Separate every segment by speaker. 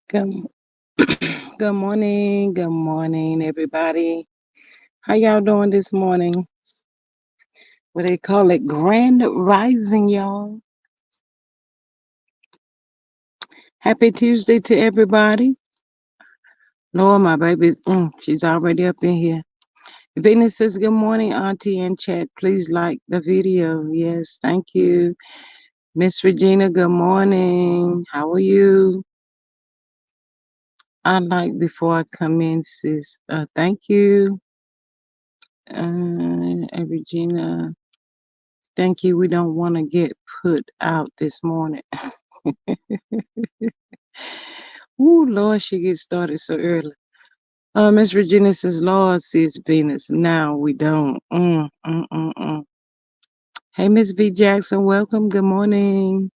Speaker 1: Good, good morning, everybody. How y'all doing this morning? What they call it, grand rising, y'all. Happy Tuesday to everybody. Lord, my baby, she's already up in here. Venus says, good morning, Auntie, and chat. Please like the video. Yes, thank you. Miss Regina, good morning. How are you? I like before I come in, sis. Thank you. Regina. Thank you. We don't want to get put out this morning. Ooh, Lord, she gets started so early. Miss Regina says, Lord, sis Venus. Now we don't. Hey, Miss B Jackson, welcome. Good morning.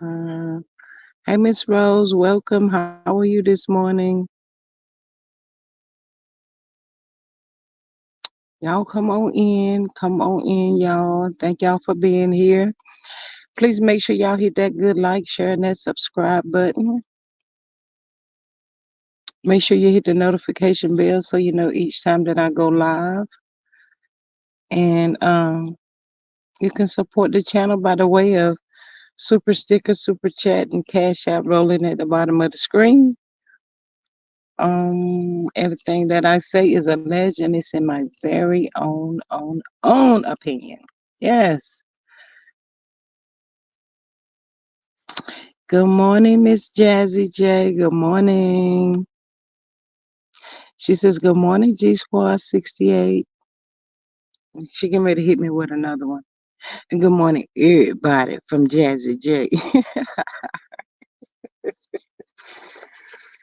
Speaker 1: Uh, hey, Miss Rose, welcome. How are you this morning? Y'all come on in. Come on in, y'all. Thank y'all for being here. Please make sure y'all hit that good like, share, and that subscribe button. Make sure you hit the notification bell so you know each time that I go live. And you can support the channel by the way of super sticker, super chat, and cash app rolling at the bottom of the screen. Everything that I say is alleged and it's in my very own opinion. Yes. Good morning, Miss Jazzy J. Good morning. She says, good morning, G Squad 68. She getting ready to hit me with another one. And good morning, everybody from Jazzy J.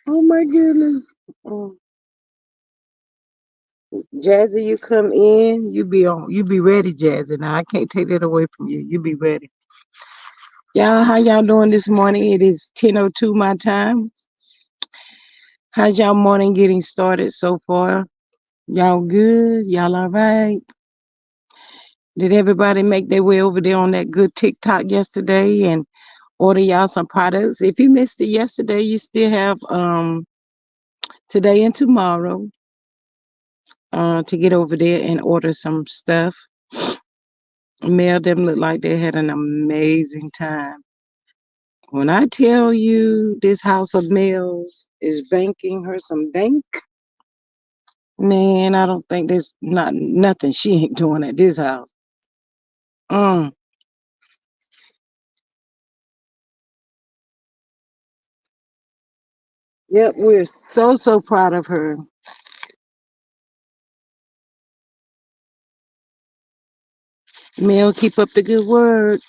Speaker 1: Oh my goodness. Oh, Jazzy, you come in, you be ready, Jazzy. Now I can't take that away from you. You be ready. Y'all, how y'all doing this morning? It is 10:02 my time. How's y'all morning getting started so far? Y'all good? Y'all all right? Did everybody make their way over there on that good TikTok yesterday and order y'all some products? If you missed it yesterday, you still have today and tomorrow to get over there and order some stuff. Mel them look like they had an amazing time. When I tell you this house of Mel's is banking her some bank, man, I don't think there's not nothing she ain't doing at this house. Mm. Yep, we're so proud of her. Mel, keep up the good work.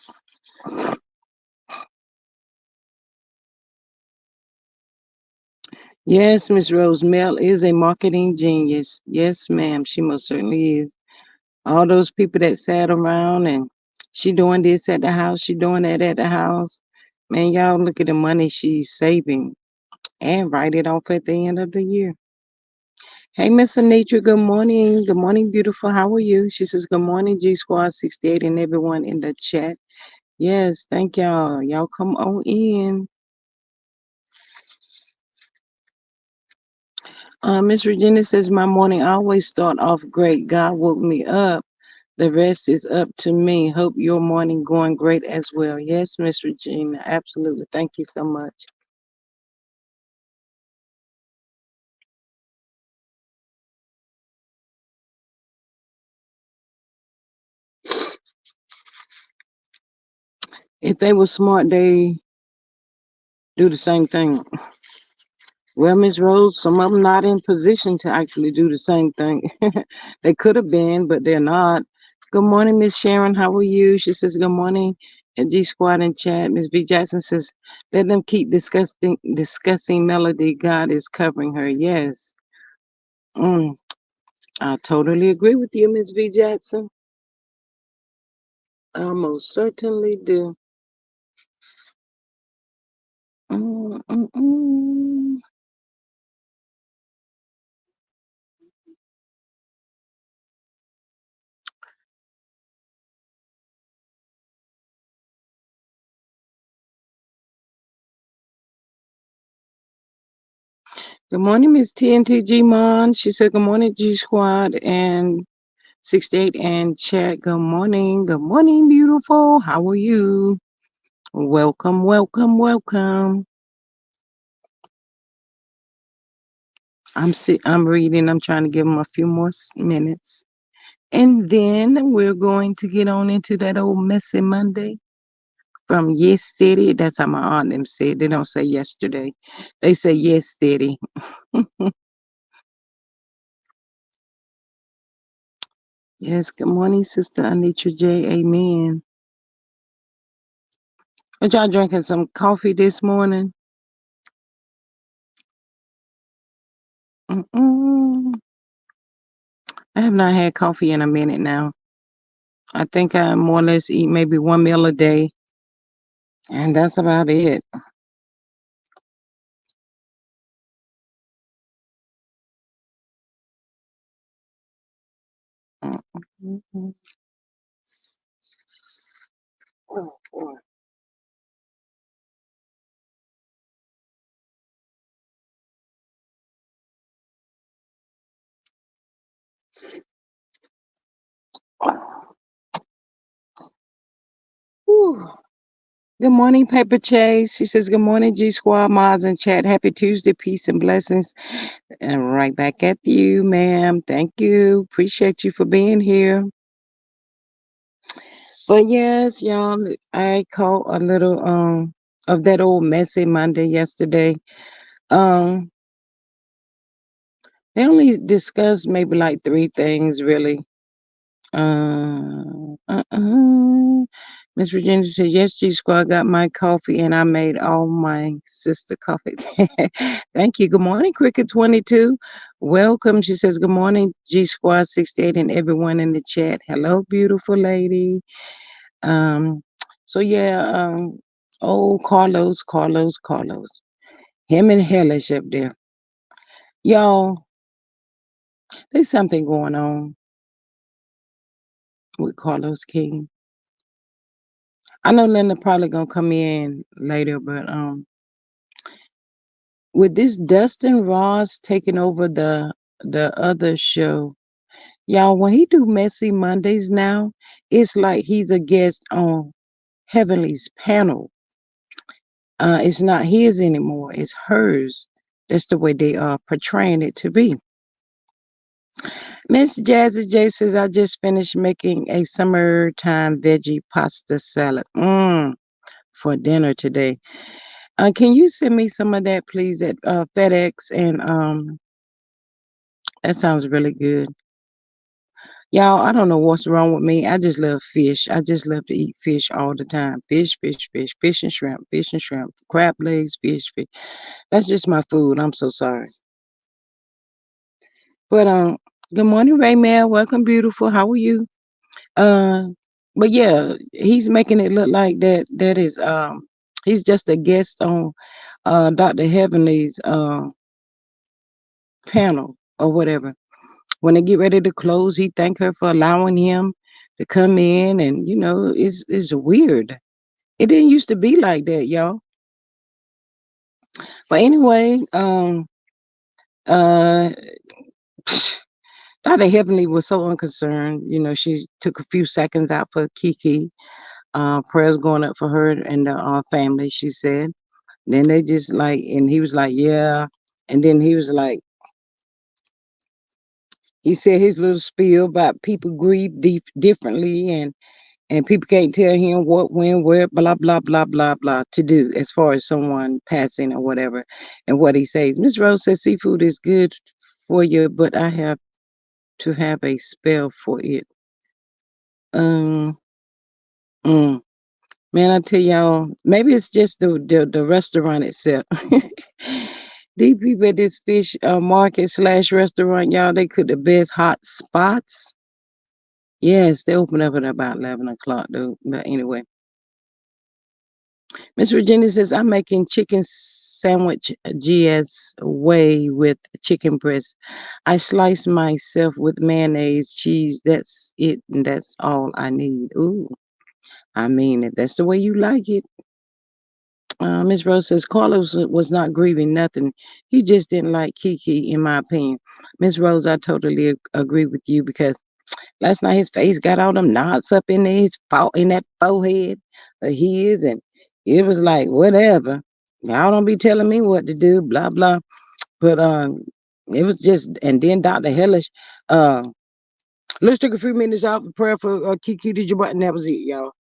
Speaker 1: Yes, Miss Rose, Mel is a marketing genius. Yes, ma'am, she most certainly is. All those people that sat around and she doing this at the house, she doing that at the house. Man, y'all look at the money she's saving and write it off at the end of the year. Hey, Miss Anitra, good morning. Good morning, beautiful. How are you? She says, good morning, G Squad 68 and everyone in the chat. Yes, thank y'all. Y'all come on in. Miss Regina says, my morning always start off great. God woke me up. The rest is up to me. Hope your morning going great as well. Yes, Miss Regina. Absolutely. Thank you so much. If they were smart, they do the same thing. Well, Miss Rose, some of them not in position to actually do the same thing. They could have been, but they're not. Good morning, Miss Sharon. How are you? She says, good morning at G Squad and chat. Miss B Jackson says, let them keep discussing melody. God is covering her. Yes. Mm, I totally agree with you, Miss V Jackson. I most certainly do. Mm, mm, mm. Good morning, Miss TNTG Mon. She said, good morning, G Squad and 68 and chat. Good morning. Good morning, beautiful. How are you? Welcome, welcome, welcome. I'm reading. I'm trying to give them a few more minutes. And then we're going to get on into that old messy Monday from Yes Steady. That's how my aunt them said. They don't say yesterday. They say Yes Steady. Yes, good morning, Sister Anitra J. Amen. But y'all drinking some coffee this morning? Mm-mm. I have not had coffee in a minute now. I think I more or less eat maybe one meal a day, and that's about it. Mm-mm. Whew. Good morning, Paper Chase. She says, good morning, G Squad, Mods, and chat. Happy Tuesday, peace and blessings. And right back at you, ma'am. Thank you. Appreciate you for being here. But yes, y'all, I caught a little of that old messy Monday yesterday. Um, they only discussed maybe like three things really. Uh. Miss Virginia said, yes, G Squad got my coffee and I made all my sister coffee. Thank you. Good morning, Cricket 22. Welcome. She says, good morning, G Squad 68 and everyone in the chat. Hello, beautiful lady. Um, so yeah, oh, Carlos. Him and Hellish up there. Y'all, there's something going on with Carlos King. I know Linda probably gonna come in later, but with this Dustin Ross taking over the other show, y'all, when he do Messy Mondays now, it's like he's a guest on Heavenly's panel. It's not his anymore, it's hers. That's the way they are portraying it to be. Miss Jazzy J says, I just finished making a summertime veggie pasta salad for dinner today. Can you send me some of that, please, at FedEx? And that sounds really good. Y'all, I don't know what's wrong with me. I just love fish. I just love to eat fish all the time. Fish and shrimp, crab legs, fish. That's just my food. I'm so sorry. But good morning, Raymel. Welcome, beautiful. How are you? Uh, but yeah, he's making it look like that is he's just a guest on Dr. Heavenly's panel or whatever. When they get ready to close, he thank her for allowing him to come in, and it's weird. It didn't used to be like that, y'all. But anyway, uh, Dr. Heavenly was so unconcerned. She took a few seconds out for Kiki. Prayers going up for her and the family. She said. Then they just like, and he was like, yeah. And then he was like, he said his little spiel about people grieve differently, and people can't tell him what, when, where, blah, blah, blah, blah, blah to do as far as someone passing or whatever. And what he says, Miss Rose says seafood is good for you, but I have to have a spell for it. Um, mm. Man, I tell y'all, maybe it's just the restaurant itself. These people at this fish market / restaurant, y'all, they cook the best hot spots. Yes, they open up at about 11 o'clock, though. But anyway, Miss Virginia says, I'm making chicken sandwich GS way with chicken breast. I slice myself with mayonnaise, cheese. That's it. And that's all I need. Ooh, I mean, if that's the way you like it, Miss Rose says Carlos was not grieving nothing. He just didn't like Kiki, in my opinion. Miss Rose, I totally agree with you because last night his face got all them knots up in there, his fault in that forehead of his, and it was like whatever. Y'all don't be telling me what to do, blah blah. But it was just, and then Dr. Hellish, uh, let's take a few minutes out for prayer for Kiki did you and that was it, y'all.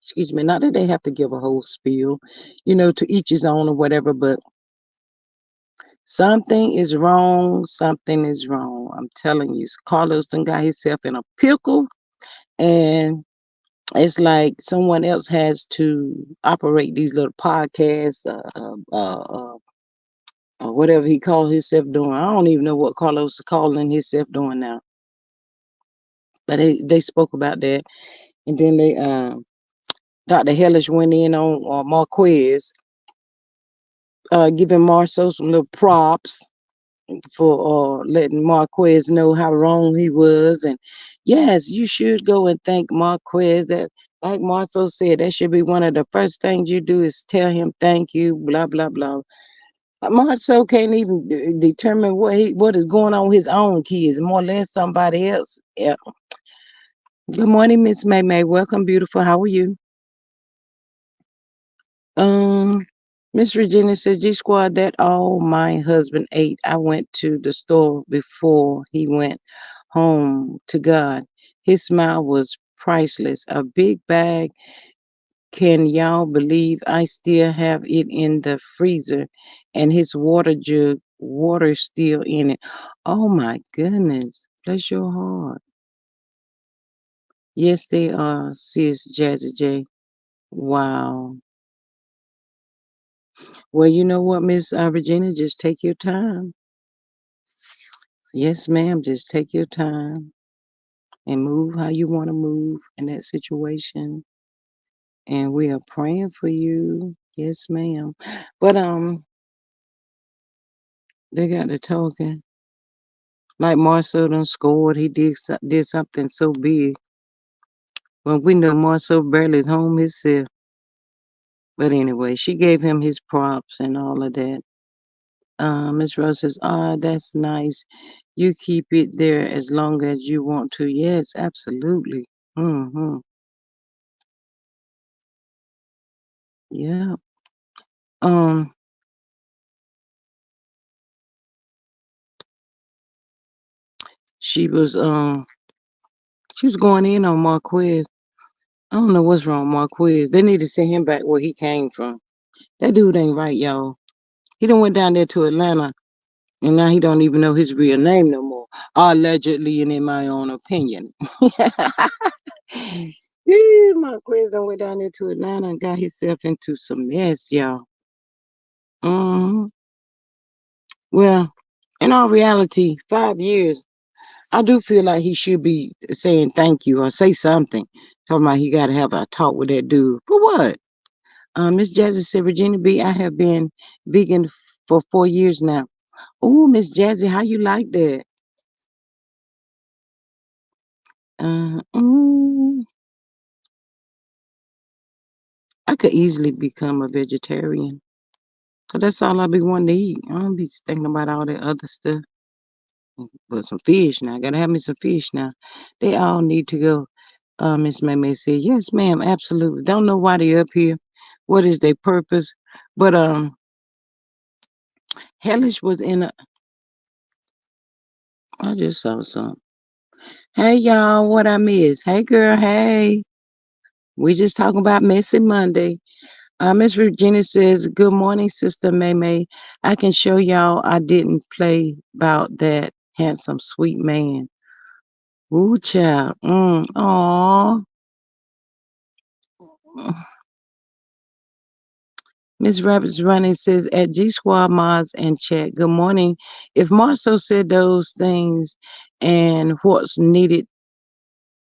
Speaker 1: Excuse me. Not that they have to give a whole spiel, to each his own or whatever, but something is wrong. Something is wrong. I'm telling you, Carlos done got himself in a pickle, and it's like someone else has to operate these little podcasts, or whatever he called himself doing. I don't even know what Carlos is calling himself doing now. But they spoke about that, and then Dr. Hellish went in on Marquez, giving Marceau some little props for letting Marquez know how wrong he was. And yes, you should go and thank Marquez. That, like Marceau said, that should be one of the first things you do is tell him thank you, blah, blah, blah. Marceau can't even determine what is going on with his own kids, more or less somebody else. Yeah. Good morning, Miss May May. Welcome, beautiful. How are you? Um, Miss Regina says, G Squad, that all my husband ate. I went to the store before he went home to God. His smile was priceless. A big bag. Can y'all believe I still have it in the freezer and his water jug, water still in it? Oh my goodness. Bless your heart. Yes, they are, sis Jazzy J. Wow. Well, you know what, Miss Regina? Just take your time. Yes, ma'am. Just take your time and move how you want to move in that situation. And we are praying for you. Yes, ma'am. But they got to talking. Like Marcel done scored. He did something so big. Well, we know Marcel barely is home himself. But anyway, she gave him his props and all of that. Miss Rose says, "Ah, that's nice. You keep it there as long as you want to." Yes, absolutely. Mm-hmm. Yeah. Um, she was she was going in on Marquez. I don't know what's wrong, with Marquez. They need to send him back where he came from. That dude ain't right, y'all. He done went down there to Atlanta, and now he don't even know his real name no more. Allegedly, and in my own opinion. Marquez done went down there to Atlanta and got himself into some mess, y'all. hmm Well, in all reality, 5 years, I do feel like he should be saying thank you or say something. Talking about he got to have a talk with that dude. For what? Miss Jazzy said, Virginia B, I have been vegan for 4 years now. Oh, Miss Jazzy, how you like that? Uh, mm, I could easily become a vegetarian. Cause that's all I be wanting to eat. I don't be thinking about all that other stuff. But some fish now. Gotta have me some fish now. They all need to go. Miss May May said, yes, ma'am, absolutely. Don't know why they up here. What is their purpose? But Hellish was in a I just saw something. Hey y'all, what I miss? Hey girl, hey. We just talking about Messy Monday. Miss Virginia says, good morning, Sister May May. I can show y'all I didn't play about that handsome, sweet man. Ooh, child. Aw. Miss Rabbit's running says at G Squad Mods and chat. Good morning. If Marceau said those things and what's needed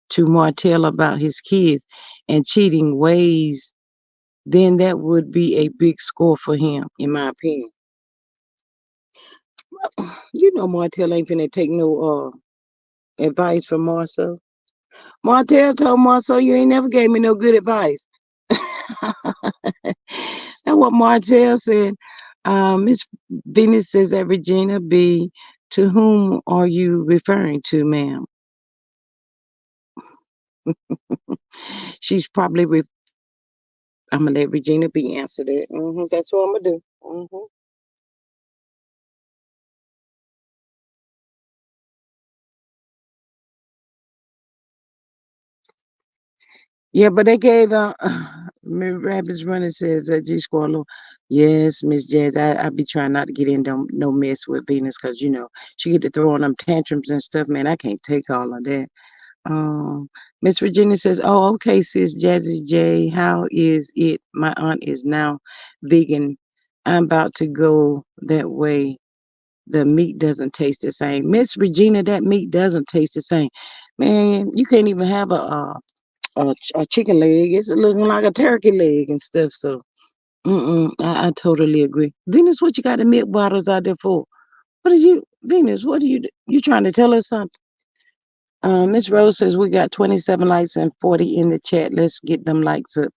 Speaker 1: to Martell about his kids and cheating ways, then that would be a big score for him, in my opinion. You know Martell ain't finna take no advice from Marceau. Martell told Marceau you ain't never gave me no good advice. That's what Martell said. Miss Venus says that Regina B. To whom are you referring to, ma'am? She's probably. I'm gonna let Regina B. answer that. That's what I'm gonna do. Yeah, but they gave Rabbits Running says G Squallow. Yes, Miss Jazz. I be trying not to get in no mess with Venus because she get to throwing them tantrums and stuff. Man, I can't take all of that. Um, Miss Virginia says, "Oh, okay, sis, Jazzy J. How is it? My aunt is now vegan. I'm about to go that way. The meat doesn't taste the same. Miss Regina, that meat doesn't taste the same. Man, you can't even have a chicken leg. It's looking like a turkey leg and stuff. So, I totally agree. Venus, what you got the milk bottles out there for? Venus? What are you trying to tell us something? Miss Rose says we got 27 likes and 40 in the chat. Let's get them likes up.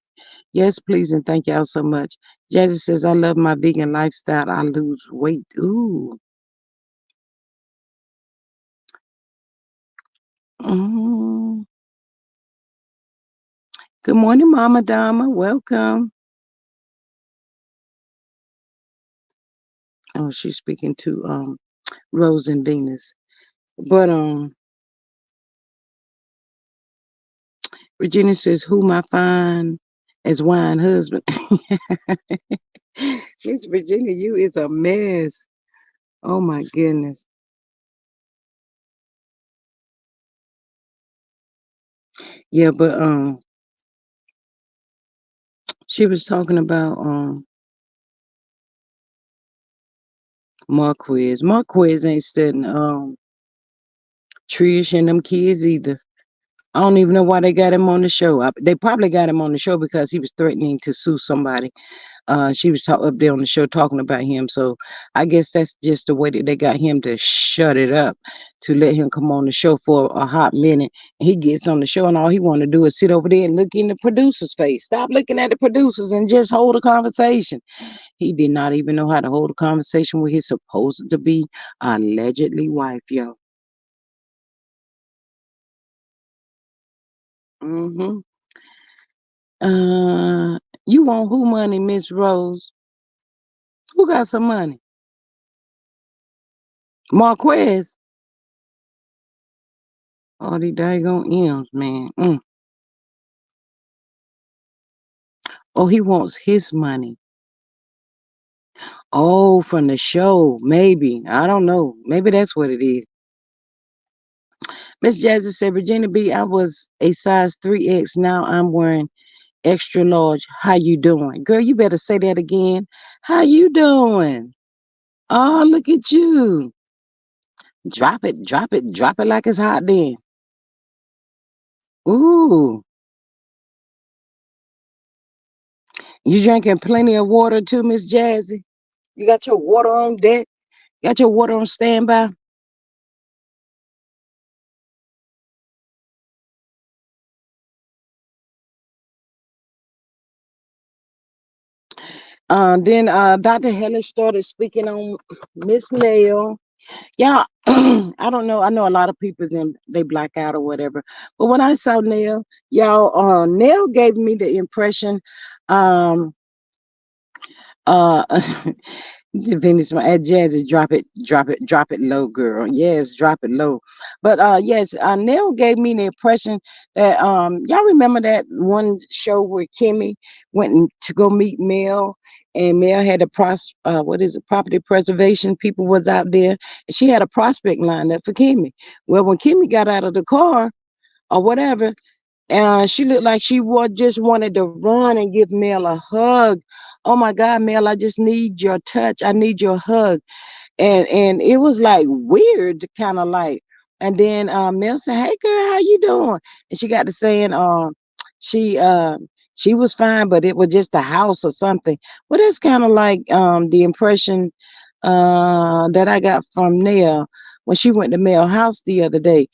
Speaker 1: Yes, please, and thank y'all so much. Jazzy says I love my vegan lifestyle. I lose weight. Ooh. Mm. Good morning, Mama Dama. Welcome. Oh, she's speaking to Rose and Venus. But Regina says, whom I find as wine husband. Miss Virginia, you is a mess. Oh my goodness. Yeah, but she was talking about Marquez. Marquez ain't studying Trish and them kids either. I don't even know why they got him on the show. They probably got him on the show because he was threatening to sue somebody. She was up there on the show talking about him. So I guess that's just the way that they got him to shut it up, to let him come on the show for a hot minute. He gets on the show and all he want to do is sit over there and look in the producer's face. Stop looking at the producers and just hold a conversation. He did not even know how to hold a conversation with his supposed to be allegedly wife, yo. hmm Uh, you want who money, Miss Rose? Who got some money? Marquez. All the daggone M's, man. Oh, he wants his money. Oh, from the show. Maybe. I don't know. Maybe that's what it is. Miss Jazzy said, Virginia B, I was a size 3X. Now I'm wearing extra large. How you doing? Girl, you better say that again. How you doing? Oh, look at you. Drop it, drop it, drop it like it's hot then. Ooh. You drinking plenty of water too, Miss Jazzy? You got your water on deck? Got your water on standby? Then Dr. Heller started speaking on Miss Nail. Yeah, I don't know. I know a lot of people then they black out or whatever. But when I saw Nail, Nail gave me the impression um uh Venus at Jazzy, drop it, drop it, drop it low, girl. Yes, drop it low. But yes, Nell gave me the impression that y'all remember that one show where Kimmy to go meet Mel, and Mel had a what is it, property preservation people was out there, and she had a prospect lined up for Kimmy. Well, when Kimmy got out of the car or whatever, she looked like just wanted to run and give Mel a hug. Oh my God, Mel, I just need your touch. I need your hug. And it was like weird, kind of like. And then Mel said, "Hey girl, how you doing?" And she got to saying, she she was fine, but it was just the house or something. Well, that's kind of like the impression that I got from Nell when she went to Mel house the other day.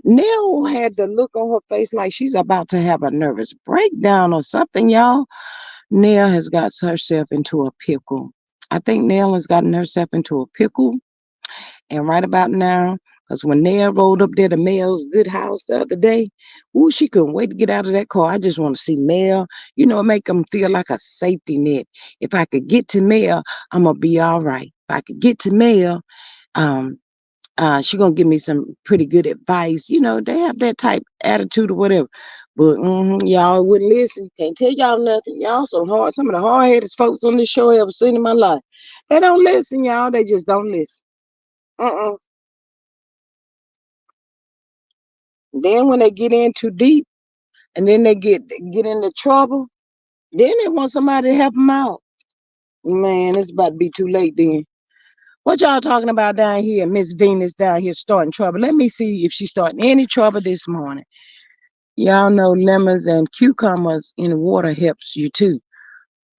Speaker 1: Nell had the look on her face like she's about to have a nervous breakdown or something, y'all. Nell has got herself into a pickle. I think Nell has gotten herself into a pickle. And right about now, because when Nell rolled up there to Mel's good house the other day, ooh, she couldn't wait to get out of that car. I just want to see Mel. You know, it make them feel like a safety net. If I could get to Mel, I'm gonna be all right. If I could get to Mel, um, she gonna give me some pretty good advice. You know, they have that type attitude or whatever. But y'all wouldn't listen. Can't tell y'all nothing. Y'all some hard, some of the hard headed folks on this show I ever seen in my life. They don't listen, y'all. They just don't listen. Uh-uh. Then when they get in too deep, and then they get into trouble, then they want somebody to help them out. Man, it's about to be too late then. What y'all talking about down here? Miss Venus down here starting trouble. Let me see if she's starting any trouble this morning. Y'all know lemons and cucumbers in the water helps you too.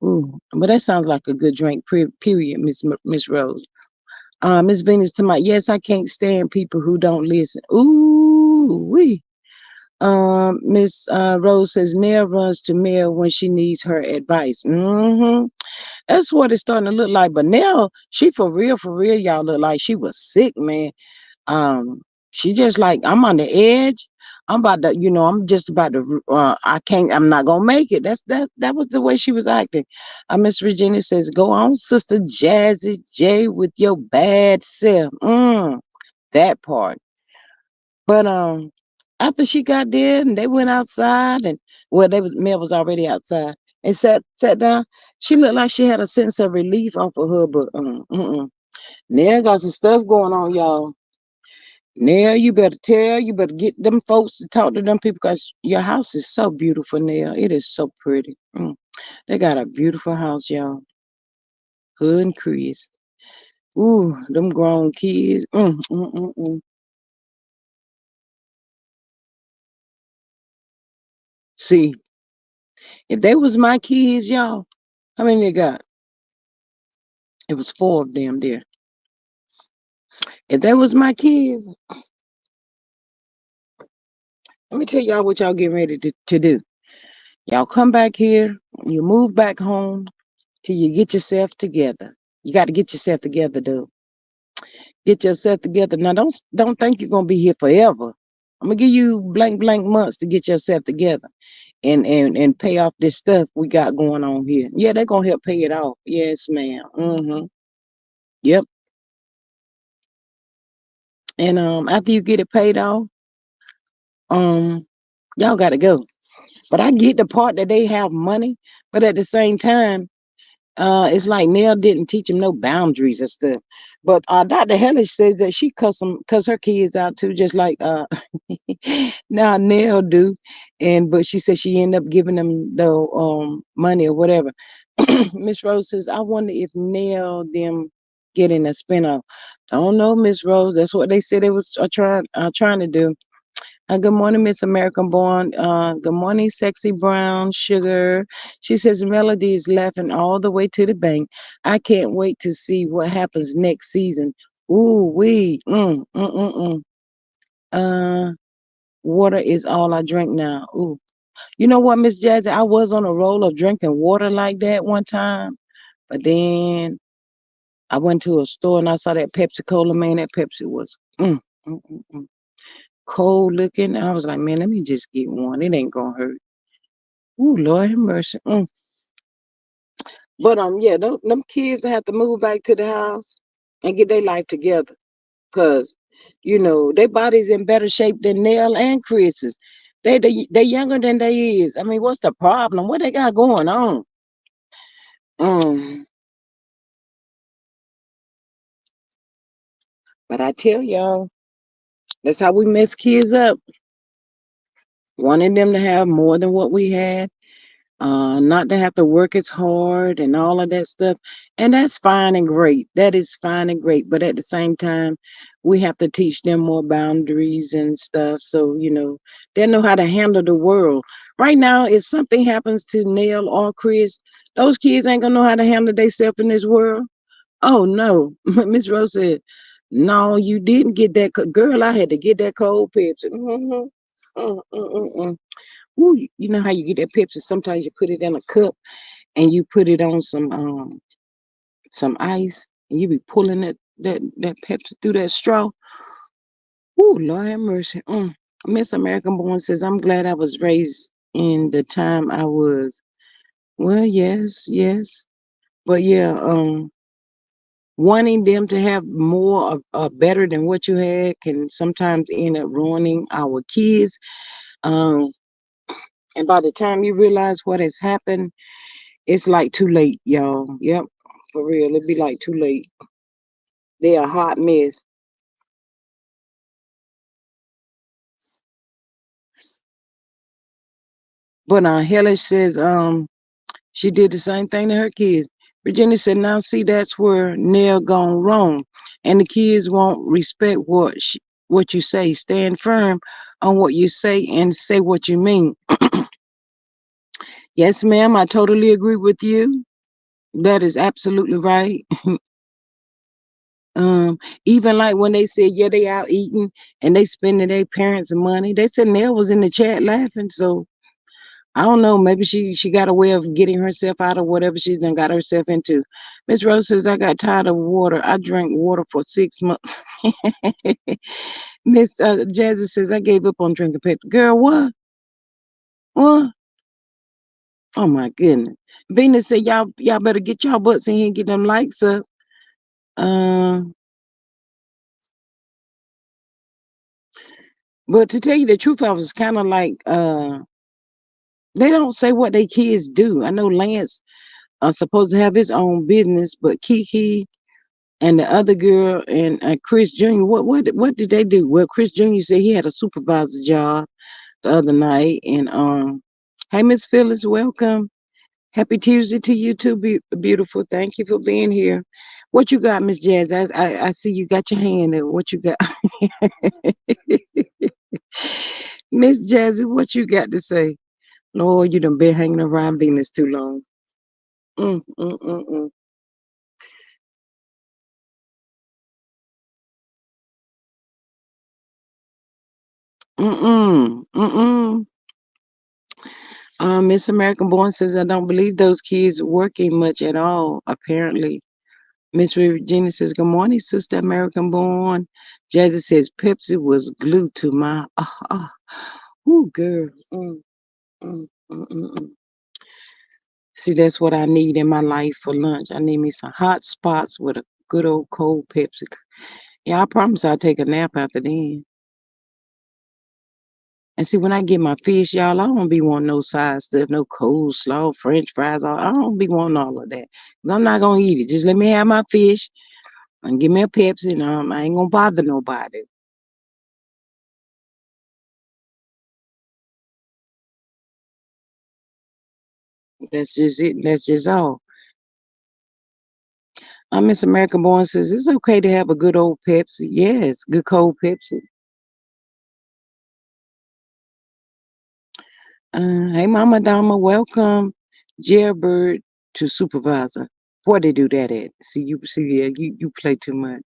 Speaker 1: Ooh, but that sounds like a good drink. Period, Miss Rose. Miss Venus to my yes, I can't stand people who don't listen. Ooh, wee. Miss Rose says Nell runs to Mel when she needs her advice. That's what it's starting to look like. But now she for real, y'all look like she was sick, man. Um, she just like I'm on the edge. I'm about to, I'm just about to. I can't. I'm not gonna make it. That was the way she was acting. Miss Virginia says, "Go on, Sister Jazzy J, with your bad self." That part. But after she got there and they went outside and well, Mel was already outside and sat down. She looked like she had a sense of relief off of her, but Nell got some stuff going on, y'all. Nell, you better get them folks to talk to them people because your house is so beautiful, Nell. It is so pretty. They got a beautiful house, y'all. Hood and Chris. Ooh, them grown kids. See, if they was my kids, y'all, how many they got? It was four of them there. If that was my kids, let me tell y'all what y'all getting ready to do. Y'all come back here, you move back home till you get yourself together. You got to get yourself together, dude. Get yourself together. Now don't think you're gonna be here forever. I'm gonna give you blank months to get yourself together and pay off this stuff we got going on here. Yeah, they're gonna help pay it off. Yes, ma'am. Yep. And after you get it paid off, um, y'all gotta go. But I get the part that they have money, but at the same time, it's like Nell didn't teach him no boundaries and stuff. But Dr. Hellish says that she cuss her kids out too, just like now Nell do. But she said she ended up giving them the money or whatever. Miss Rose says, I wonder if Nell them getting a spinoff. Don't know, Miss Rose. That's what they said they was trying to do. Good morning, Miss American Born. Good morning, Sexy Brown Sugar. She says Melody is laughing all the way to the bank. I can't wait to see what happens next season. Ooh, mm. Uh, Water is all I drink now. Ooh, you know what, Miss Jazzy? I was on a roll of drinking water like that one time, but then I went to a store and I saw that Pepsi Cola. Man, that Pepsi was mm, mm. Cold looking. I was like, man, let me just get one. It ain't gonna hurt. Ooh, Lord have mercy. But yeah, them kids have to move back to the house and get their life together. Cause, their body's in better shape than Nell and Chris's. They younger than they is. I mean, what's the problem? What they got going on? Um, but I tell y'all, that's how we mess kids up. Wanting them to have more than what we had. Not to have to work as hard and all of that stuff. And that's fine and great. That is fine and great. But at the same time, we have to teach them more boundaries and stuff. So, they know how to handle the world. Right now, if something happens to Neil or Chris, those kids ain't gonna know how to handle themselves in this world. Oh no. Miss Rose said, no, you didn't get that. Girl, I had to get that cold Pepsi. Mm. Ooh, you know how you get that Pepsi? Sometimes you put it in a cup and you put it on some ice, and you be pulling that Pepsi through that straw. Ooh, Lord have mercy. Miss American Born says, I'm glad I was raised in the time I was. Well, yes, yes. But yeah, wanting them to have more or better than what you had can sometimes end up ruining our kids. Um, and by the time you realize what has happened, it's like too late, y'all. Yep, for real. It'd be like too late. They're a hot mess. But Helen says, she did the same thing to her kids. Virginia said, now see, that's where Nell gone wrong. And the kids won't respect what you say. Stand firm on what you say and say what you mean. Yes, ma'am, I totally agree with you. That is absolutely right. Um, Even like when they said, yeah, they out eating and they spending their parents' money. They said Nell was in the chat laughing. So I don't know. Maybe she got a way of getting herself out of whatever she's done got herself into. Miss Rose says, I got tired of water. I drank water for 6 months. Miss Jazzy says, I gave up on drinking Pepsi. Girl, what? What? Oh my goodness. Venus said, y'all better get y'all butts in here and get them likes up. Um, but to tell you the truth, I was kind of like, they don't say what they kids do. I know Lance are supposed to have his own business, but Kiki and the other girl and Chris Jr. What did they do? Well, Chris Jr. said he had a supervisor job the other night, and hey, Miss Phyllis, welcome. Happy Tuesday to you too, beautiful. Thank you for being here. What you got, Miss Jazz? I see you got your hand there. What you got, Miss Jazzy? What you got to say? Lord, you done been hanging around Venus too long. Mm, mm, mm, mm. Mm-mm. Mm-mm. Miss American Born says, I don't believe those kids working much at all, apparently. Miss Regina says, good morning, Sister American Born. Jazzy says, Pepsi was glued to my, ooh, girl. Mm, mm, mm, mm. See, that's what I need in my life for lunch. I need me some hot spots with a good old cold Pepsi. Yeah, I promise I'll take a nap after then. And see, when I get my fish, y'all, I don't be wanting no side stuff, no coleslaw, French fries. I don't be wanting all of that. I'm not gonna eat it. Just let me have my fish and give me a Pepsi, and I ain't gonna bother nobody. That's just it. That's just all. Miss American Born says it's okay to have a good old Pepsi. Yes, good cold Pepsi. Hey, Mama Dama, welcome, Jailbird to supervisor. Where they do that at? Yeah, you play too much.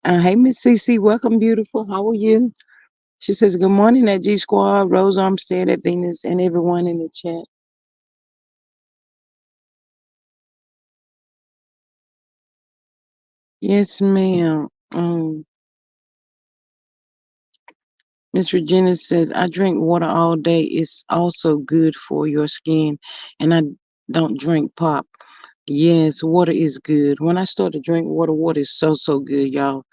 Speaker 1: Hey, Miss CC, welcome, beautiful. How are you? She says, good morning at G Squad, Rose Armstead at Venus, and everyone in the chat. Yes, ma'am. Miss Regina says, I drink water all day. It's also good for your skin, and I don't drink pop. Yes, water is good. When I start to drink water, water is so, so good, y'all.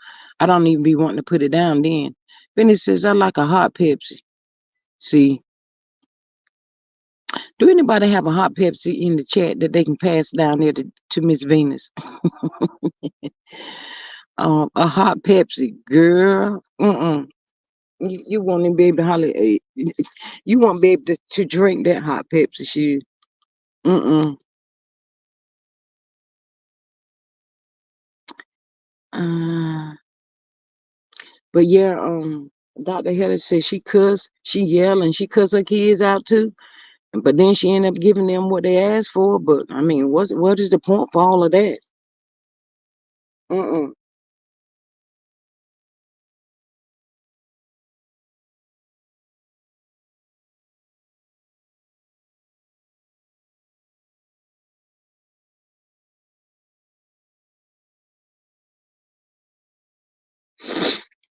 Speaker 1: I don't even be wanting to put it down then. Benny says, I like a hot Pepsi. See, do anybody have a hot Pepsi in the chat that they can pass down there to Miss Venus? A hot Pepsi, girl. Mm-mm. You won't even be able to holler. You won't be able to drink that hot Pepsi. She. Mm-mm. Uh, but yeah, Dr. Heather said she cuss, she yell, and she cuss her kids out too. But then she ended up giving them what they asked for. But I mean, what is the point for all of that? Mm-mm.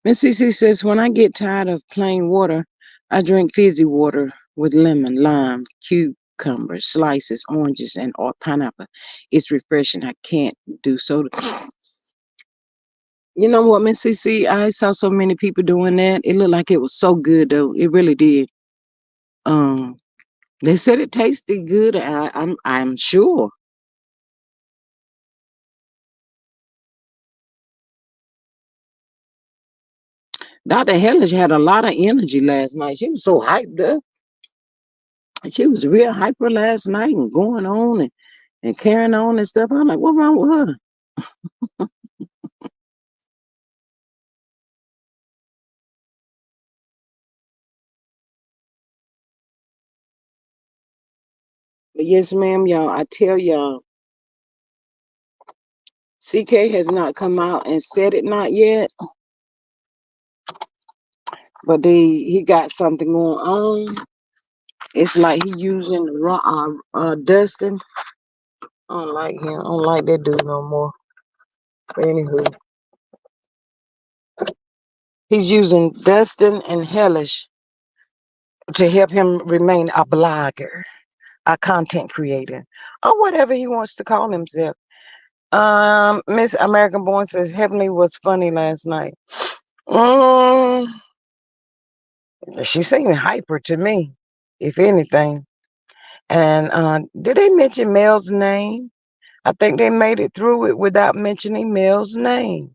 Speaker 1: Miss CC says, when I get tired of plain water, I drink fizzy water with lemon, lime, cucumber, slices, oranges, and or pineapple. It's refreshing. I can't do soda. You know what, Miss CC? I saw so many people doing that. It looked like it was so good, though. It really did. Um, they said it tasted good. I'm sure. Dr. Hellish had a lot of energy last night. She was so hyped up. She was real hyper last night and going on and carrying on and stuff. I'm like, what wrong with her? But yes, ma'am, y'all, I tell y'all, CK has not come out and said it not yet, but he got something going on. It's like he using Dustin. I don't like him. I don't like that dude no more. But anywho, he's using Dustin and Hellish to help him remain a blogger, a content creator, or whatever he wants to call himself. Miss American Born says Heavenly was funny last night. Mm, she seemed hyper to me, if anything. And did they mention Mel's name? I think they made it through it without mentioning Mel's name.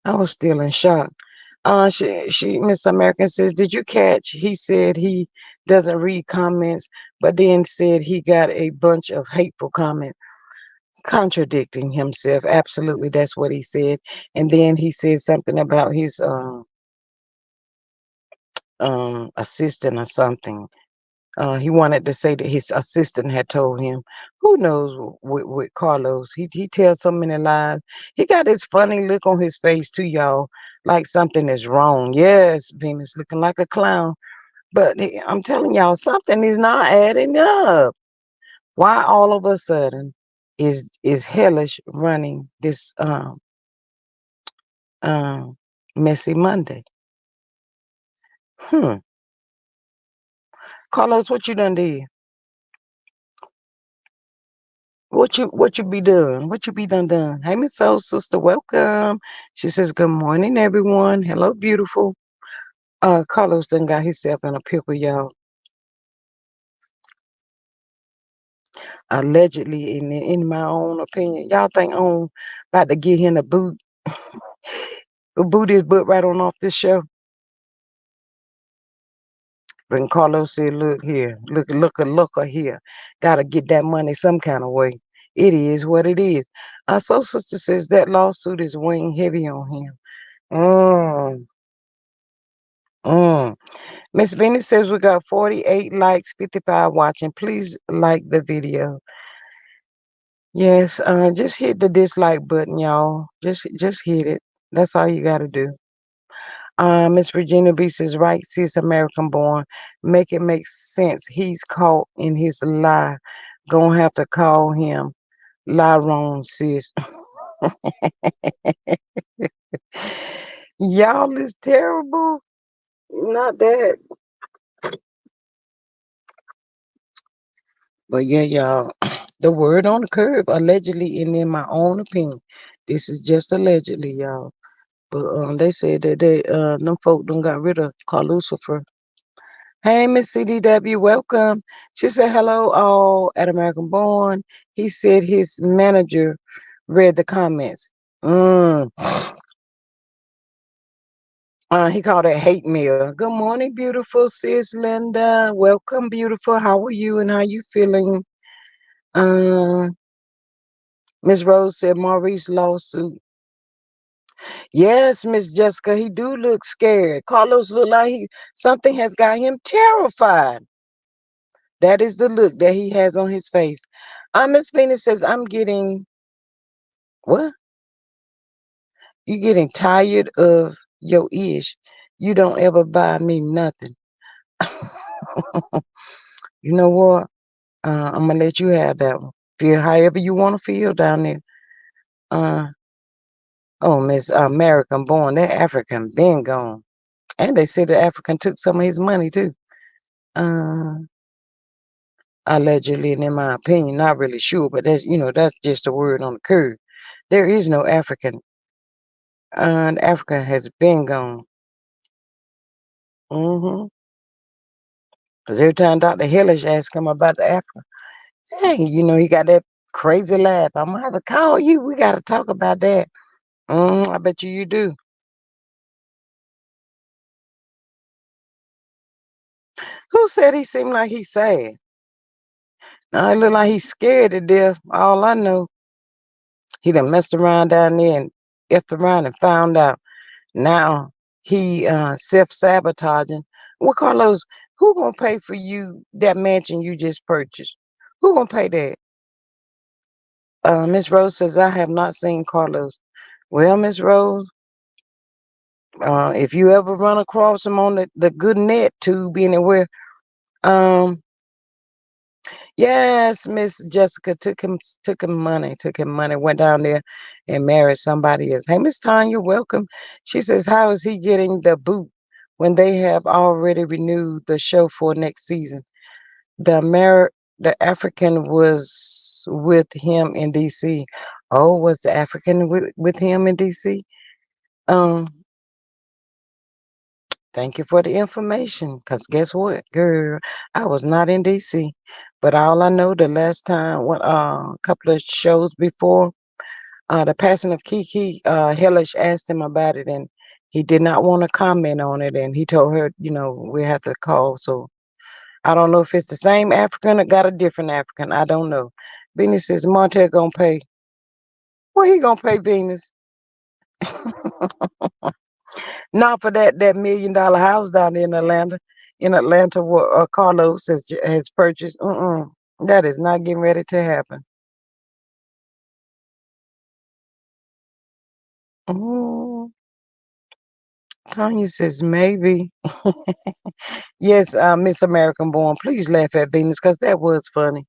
Speaker 1: I was still in shock. Miss American says, did you catch? He said he doesn't read comments, but then said he got a bunch of hateful comments, contradicting himself. Absolutely, that's what he said. And then he said something about his assistant or something. He wanted to say that his assistant had told him. Who knows with Carlos? He tells so many lies. He got this funny look on his face too, y'all, like something is wrong. Yes, Venus looking like a clown, but I'm telling y'all something is not adding up. Why all of a sudden is Hellish running this um messy Monday? Hmm. Carlos, what you done did? What you be doing? What you be done? Hey, Miss Soul Sister, welcome. She says, good morning, everyone. Hello, beautiful. Carlos done got himself in a pickle, y'all. Allegedly, in my own opinion. Y'all think I'm about to get him a boot his butt right on off this show? But Carlos said, look here, look here. Gotta get that money some kind of way. It is what it is. Soul Sister says that lawsuit is weighing heavy on him. Mm, mm. Miss Venus says we got 48 likes, 55 watching. Please like the video. Yes, just hit the dislike button, y'all. Just hit it. That's all you gotta do. Miss Virginia B says, right, sis, American born. Make it make sense. He's caught in his lie. Gonna have to call him Lyron, sis. Y'all is terrible. Not that. But yeah, y'all, the word on the curb, allegedly, and in my own opinion, this is just allegedly, y'all. But they said that them folk done got rid of Carl Lucifer. Hey, Miss CDW, welcome. She said hello all at American Born. He said his manager read the comments. Mm. He called it hate mail. Good morning, beautiful sis Linda. Welcome, beautiful. How are you and how you feeling? Uh, Miss Rose said Maurice lawsuit. Yes, Miss Jessica, he do look scared. Carlos look like something has got him terrified. That is the look that he has on his face. Miss Venus says, I'm getting what? You getting tired of your ish. You don't ever buy me nothing. You know what? I'm gonna let you have that one. Feel however you want to feel down there. Uh, Oh, Miss American born. That African been gone. And they said the African took some of his money too. Uh, allegedly, and in my opinion, not really sure, but that's just a word on the curve. There is no African. Africa has been gone. Mm-hmm. Because every time Dr. Hellish asked him about the Africa, hey, he got that crazy laugh. I'm gonna have to call you. We got to talk about that. I bet you do. Who said he seemed like he's sad? No, it look like he's scared to death. All I know, he done messed around down there and effed around and found out. Now he self-sabotaging. Well, Carlos, who gonna pay for you that mansion you just purchased? Who gonna pay that? Miss Rose says, I have not seen Carlos. Well, Miss Rose, if you ever run across him on the good net tube anywhere, um, yes, Miss Jessica took him money, went down there and married somebody else. Hey, Miss Tanya, welcome. She says, how is he getting the boot when they have already renewed the show for next season? The African was with him in DC. Oh, was the African with him in DC? Um, Thank you for the information. Cause guess what, girl, I was not in DC. But all I know, the last time, a couple of shows before, the passing of Kiki, Hellish asked him about it, and he did not want to comment on it. And he told her, we have to call. So I don't know if it's the same African or got a different African. I don't know. Venus says Martell gonna pay. Well, he gonna pay Venus. Not for that $1 million house down there in Atlanta. In Atlanta, what Carlos has purchased. That is not getting ready to happen. Oh, Tanya says maybe. Yes, Miss American born. Please laugh at Venus because that was funny.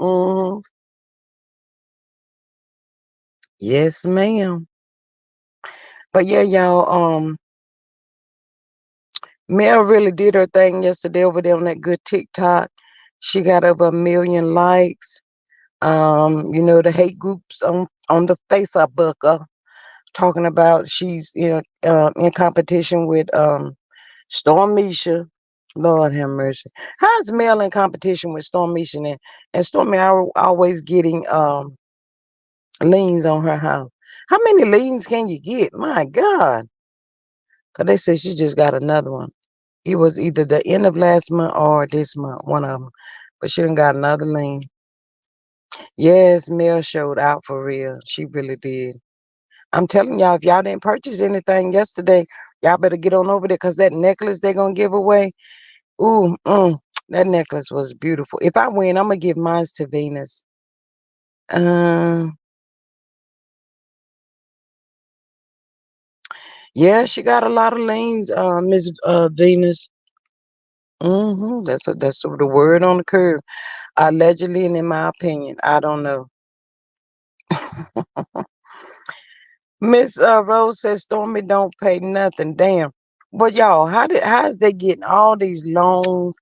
Speaker 1: hmm Yes, ma'am. But yeah, y'all. Mel really did her thing yesterday over there on that good TikTok. She got over 1 million likes. The hate groups on the Facebook talking about she's in competition with Storm Misha. Lord have mercy. How's Mel in competition with Storm Misha and Stormy always getting liens on her house? How many liens can you get? My God. Cause they said she just got another one. It was either the end of last month or this month, one of them. But she done got another lien. Yes, Mel showed out for real. She really did. I'm telling y'all, if y'all didn't purchase anything yesterday, y'all better get on over there because that necklace they're gonna give away. Ooh, that necklace was beautiful. If I win, I'm gonna give mine to Venus. Um, yeah, she got a lot of liens, Miss Venus. That's the word on the curve. Allegedly, and in my opinion, I don't know. Miss Rose says Stormy don't pay nothing. Damn. But y'all, how is they getting all these loans?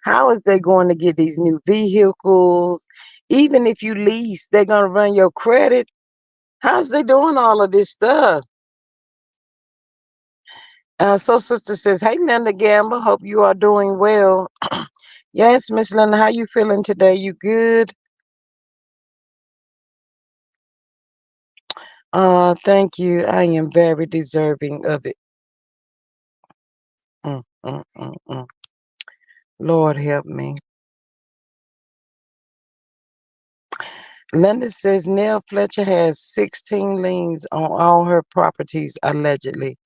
Speaker 1: How is they going to get these new vehicles? Even if you lease, they're gonna run your credit. How's they doing all of this stuff? So sister says, hey Linda Gamble, hope you are doing well. Yes, Miss Linda, how you feeling today? You good? Thank you. I am very deserving of it. Mm, mm, mm, mm. Lord help me. Linda says Nell Fletcher has 16 liens on all her properties, allegedly.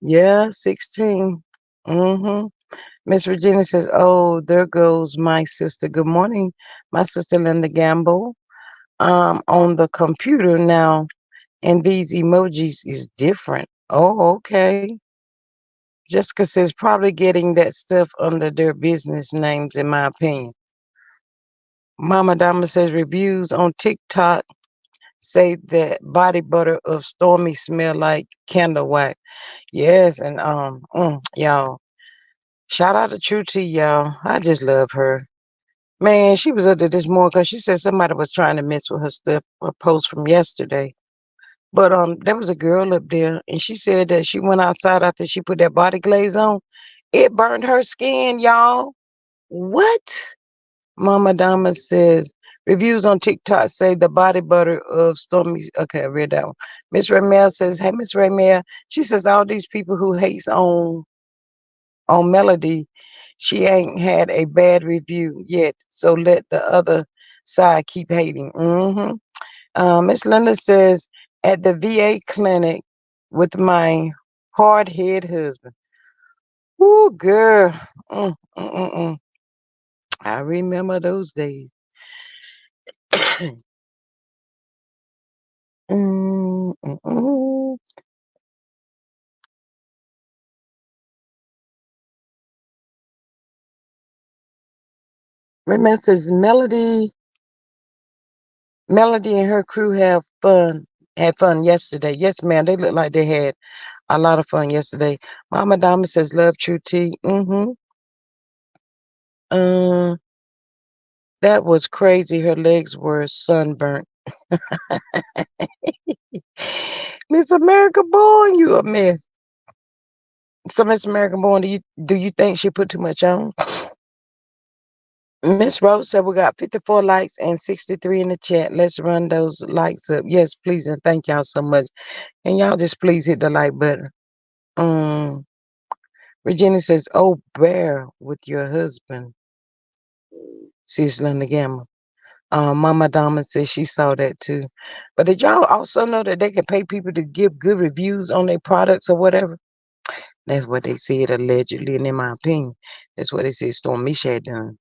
Speaker 1: Yeah, 16. Mm-hmm. Miss Regina says, oh, there goes my sister. Good morning, my sister Linda Gamble. On the computer now, and these emojis is different. Oh, okay. Jessica says probably getting that stuff under their business names, in my opinion. Mama Dama says reviews on TikTok say that body butter of Stormy smell like candle wax. Yes, and y'all, shout out to True T, y'all. I just love her. Man, she was up there this morning because she said somebody was trying to mess with her stuff, her post from yesterday. But there was a girl up there, and she said that she went outside after she put that body glaze on. It burned her skin, y'all. What? Mama Dama says reviews on TikTok say the body butter of Stormy. Okay, I read that one. Miss Ramel says, "Hey, Miss Ramel." She says all these people who hates on Melody, she ain't had a bad review yet. So let the other side keep hating. Miss Linda says at the VA clinic with my hard head husband. Ooh, girl. Mm, mm, mm, mm. I remember those days. Mm, mm, mm. Remember, says Melody and her crew had fun yesterday. Yes, ma'am. They look like they had a lot of fun yesterday. Mama Dama says, love True T. Um, that was crazy. Her legs were sunburnt. Miss America Born, you a mess. So Miss America Born, do you think she put too much on? Miss Rose said we got 54 likes and 63 in the chat. Let's run those likes up. Yes, please, and thank y'all so much. And y'all just please hit the like button. Um, Regina says, "Oh, bear with your husband." Sis Linda Gamma. Mama Dama says she saw that too. But did y'all also know that they can pay people to give good reviews on their products or whatever? That's what they said allegedly, and in my opinion, that's what they said Storm Misha had done.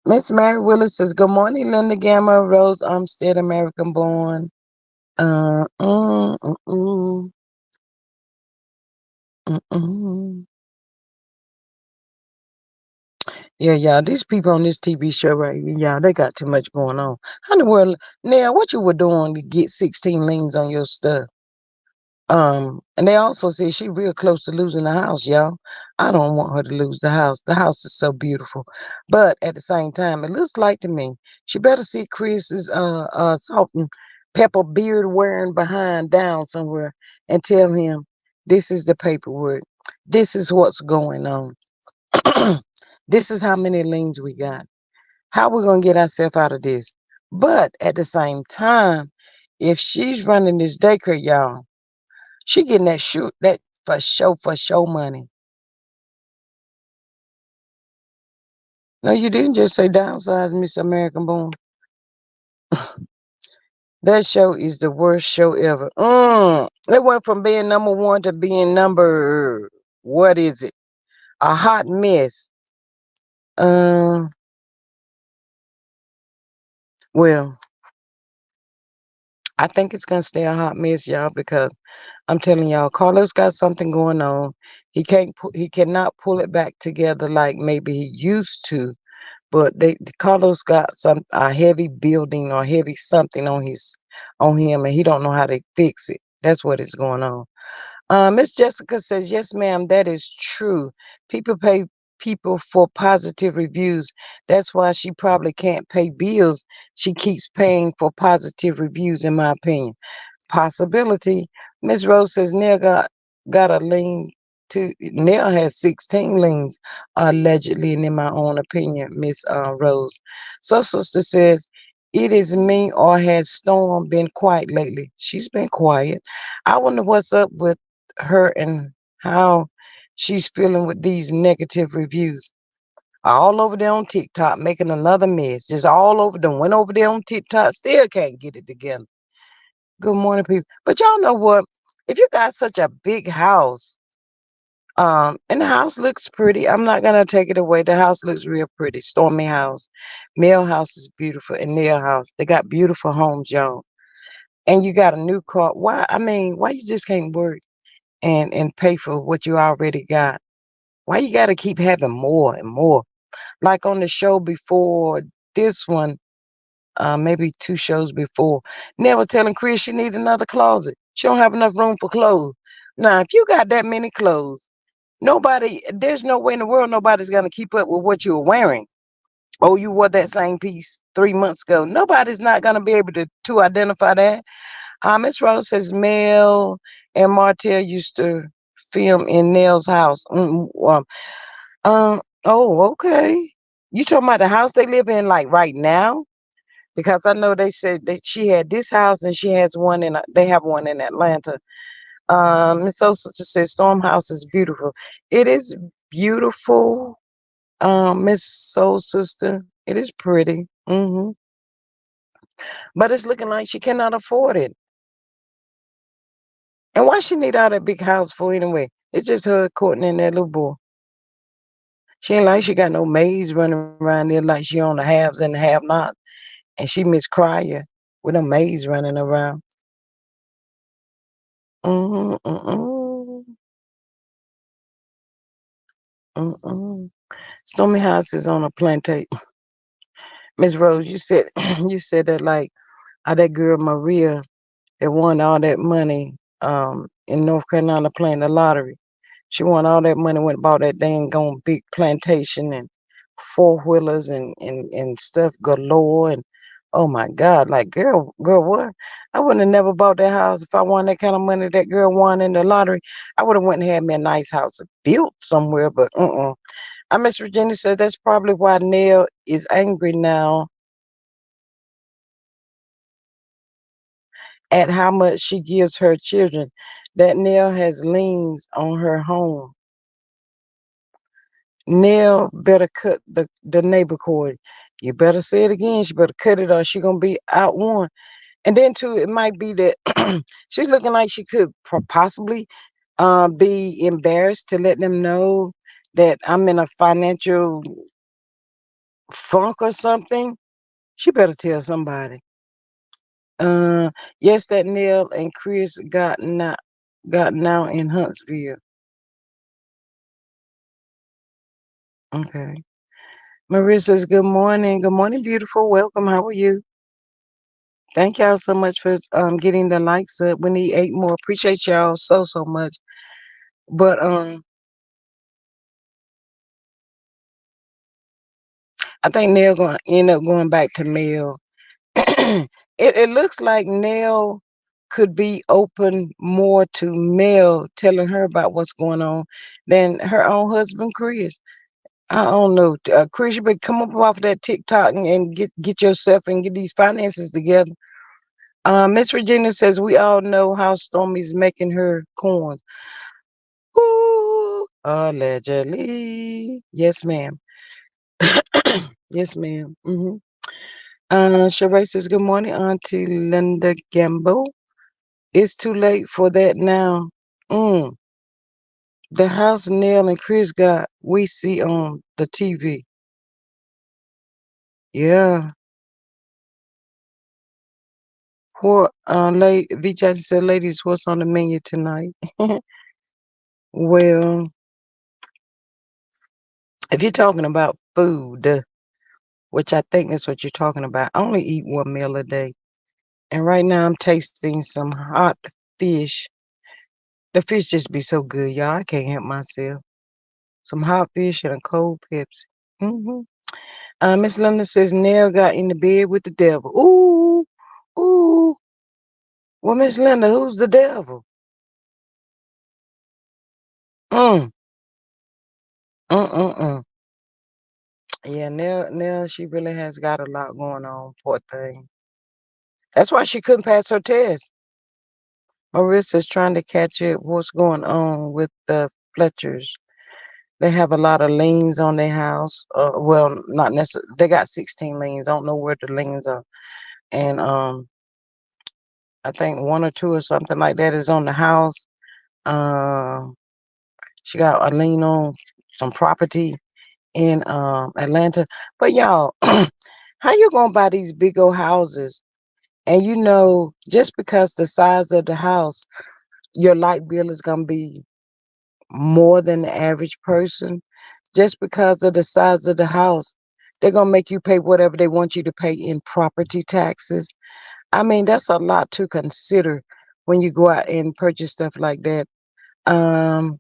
Speaker 1: Miss Mary Willis says, "Good morning, Linda Gamma, Rose Armstead, American born." Uh, mm, mm, mm, mm, mm. Yeah, y'all, these people on this TV show right here, y'all, they got too much going on. How in the world, now, what you were doing to get 16 liens on your stuff? And they also said she real close to losing the house, y'all. I don't want her to lose the house. The house is so beautiful. But at the same time, it looks like to me, she better see Chris's salt and pepper beard wearing behind down somewhere and tell him this is the paperwork. This is what's going on. This is how many liens we got. How we gonna get ourselves out of this? But at the same time, if she's running this daycare, y'all, she getting that for show money. No, you didn't just say downsize, Miss American Born. That show is the worst show ever. It went from being number one to being number what is it? A hot mess. Um, well, I think it's gonna stay a hot mess, y'all, because I'm telling y'all, Carlos got something going on. He cannot pull it back together like maybe he used to. But Carlos got some a heavy building or heavy something on him, and he don't know how to fix it. That's what is going on. Miss Jessica says, "Yes, ma'am, that is true. People pay people for positive reviews. That's why she probably can't pay bills. She keeps paying for positive reviews, in my opinion." Possibility. Miss Rose says Neil got a lien to Neil has 16 liens allegedly, and in my own opinion, Miss Rose. So sister says, it is me or has Storm been quiet lately? She's been quiet. I wonder what's up with her and how she's feeling with these negative reviews. All over there on TikTok, making another mess. Just all over them. Went over there on TikTok, still can't get it together. Good morning, people. But y'all know what? If you got such a big house, and the house looks pretty, I'm not gonna take it away. The house looks real pretty. Stormy house, Mill house is beautiful, and Neil house. They got beautiful homes, y'all. And you got a new car. Why? I mean, why you just can't work? and pay for what you already got. Why you gotta keep having more and more? Like on the show before this one, maybe two shows before, Never telling Chris she need another closet. She don't have enough room for clothes. Now, if you got that many clothes, there's no way in the world nobody's gonna keep up with what you were wearing. Oh, you wore that same piece 3 months ago. Nobody's not gonna be able to identify that. Miss Rose says Mel and Martell used to film in Nell's house. Oh, okay. You talking about the house they live in, like right now? Because I know they said that she had this house and she has one they have one in Atlanta. Miss Sosa just says Storm House is beautiful. It is beautiful, Miss Soul Sister. It is pretty. But it's looking like she cannot afford it. And why she need all that big house for anyway? It's just her, Courtney, and that little boy. She ain't like she got no maids running around there like she on the haves and the have nots. And she Miss Crier with no maids running around. Mm-hmm, mm-mm, mm-mm. Stormy House is on a plantation. Miss Rose, you said you said that like that girl Maria that won all that money in North Carolina playing the lottery. She won all that money, went and bought that dang gone big plantation and four wheelers and stuff galore and oh my God, like girl, what? I wouldn't have never bought that house if I won that kind of money that girl won in the lottery. I would have went and had me a nice house built somewhere, but I Miss Virginia said that's probably why Nell is angry now at how much she gives her children. That Nell has liens on her home. Nell better cut the neighbor cord. You better say it again. She better cut it or she gonna be out one. And then too, it might be that she's looking like she could possibly be embarrassed to let them know that I'm in a financial funk or something. She better tell somebody. Uh, yes, that Neil and Chris got now in Huntsville. Okay. Maria says, "Good morning. Good morning, beautiful. Welcome. How are you? Thank y'all so much for getting the likes up. We need 8 more. Appreciate y'all so much. But I think Neil gonna end up going back to Mel. It looks like Nell could be open more to Mel telling her about what's going on than her own husband Chris. I don't know, Chris. You better come up off that TikTok and get yourself and get these finances together. Miss Virginia says we all know how Stormy's making her coins. Ooh, allegedly, yes, ma'am. Yes, madam Sheree says, good morning, Auntie Linda Gamble. It's too late for that now. Mm, the house Nell and Chris got, we see on the TV. Yeah. What, V. Jackson said, ladies, what's on the menu tonight? Well, if you're talking about food, which I think is what you're talking about, I only eat one meal a day. And right now I'm tasting some hot fish. The fish just be so good, y'all. I can't help myself. Some hot fish and a cold Pepsi. hmm Miss Linda says Nell got in the bed with the devil. Ooh, ooh. Well, Miss Linda, who's the devil? Mm, mm. Yeah, Nell, she really has got a lot going on. Poor thing. That's why she couldn't pass her test. Marissa's trying to catch it. What's going on with the Fletchers? They have a lot of liens on their house. Well, not necessarily. They got 16 liens. I don't know where the liens are. And I think one or two or something like that is on the house. Uh, she got a lien on some property in Atlanta. But y'all, how you gonna buy these big old houses and you know just because the size of the house, your light bill is gonna be more than the average person just because of the size of the house. They're gonna make you pay whatever they want you to pay in property taxes. I mean, that's a lot to consider when you go out and purchase stuff like that. Um,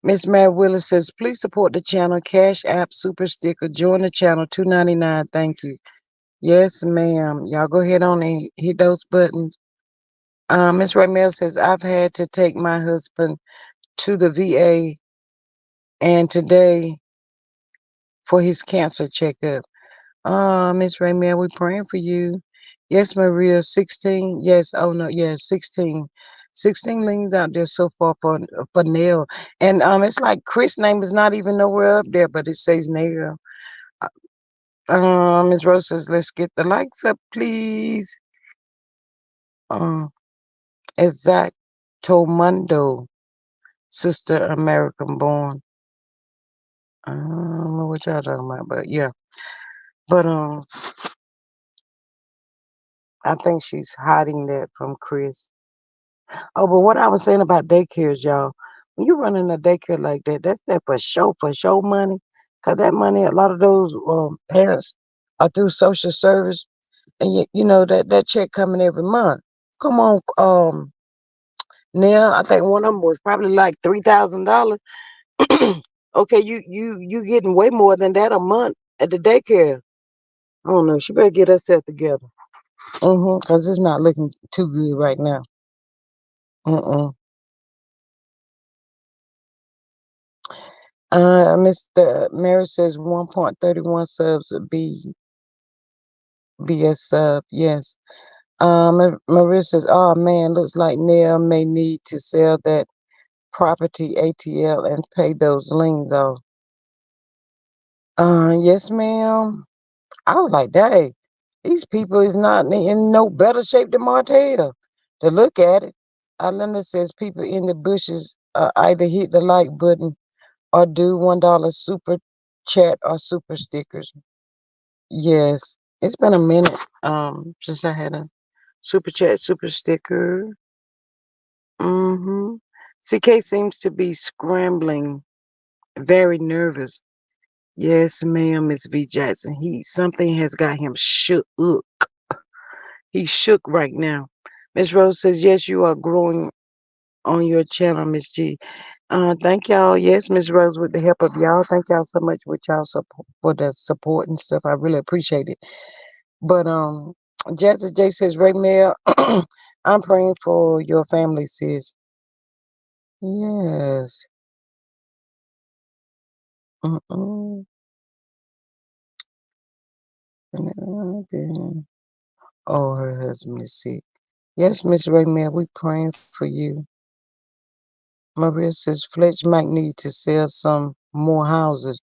Speaker 1: Miss Mary Willis says, please support the channel. Cash App Super Sticker. Join the channel. $2.99. Thank you. Yes, ma'am. Y'all go ahead on and hit those buttons. Miss Ramel says, I've had to take my husband to the VA and today for his cancer checkup. Miss Ramel, we praying for you. Yes, Maria, 16. Yes, oh no, yeah, 16. 16 leans out there so far for Nail. And it's like Chris' name is not even nowhere up there, but it says Nail. Miss Rose says, let's get the likes up, please. Um, Exacto Sister American born. I don't know what y'all talking about, but yeah. But I think she's hiding that from Chris. Oh, but what I was saying about daycares, y'all, when you running a daycare like that, that's that for show money. Cause that money, a lot of those parents are through social service, and you know that check coming every month. Come on, now I think one of them was probably like $3,000. Okay, you getting way more than that a month at the daycare. I don't know. She better get herself together. Cause it's not looking too good right now. Mm-mm. Mr. Mary says 1.31 subs be a sub. Yes. Maria says, oh man, looks like Nell may need to sell that property ATL and pay those liens off. Yes, ma'am. I was like, dang, these people is not in no better shape than Martell. To look at it. Linda says people in the bushes either hit the like button or do $1 super chat or super stickers. Yes, it's been a minute since I had a super chat, super sticker. Mm-hmm. CK seems to be scrambling, very nervous. Yes, ma'am, Miss V Jackson. Something has got him shook. He's shook right now. Miss Rose says, yes, you are growing on your channel, Miss G. Thank y'all. Yes, Miss Rose, with the help of y'all. Thank y'all so much with y'all support for the support and stuff. I really appreciate it. But Jazzy J says, Ray Mail, I'm praying for your family, sis. Yes. Mm-mm. Oh, her husband is sick. Yes, Miss Ray Mail, we praying for you. Maria says Fletch might need to sell some more houses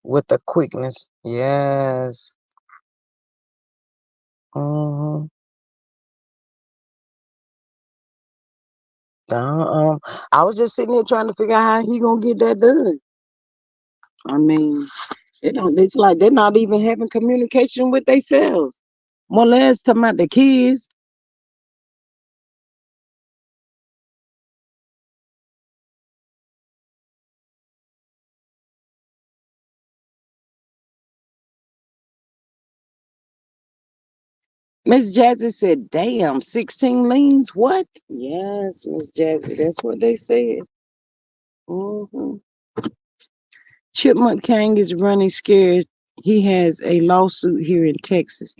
Speaker 1: with the quickness. Yes. Mm-hmm. Uh, I was just sitting here trying to figure out how he gonna get that done. I mean, it's like they're not even having communication with themselves. More or less talking about the kids. Miss Jazzy said, damn, 16 leans? What? Yes, Miss Jazzy, that's what they said. hmm Chipmunk King is running scared. He has a lawsuit here in Texas.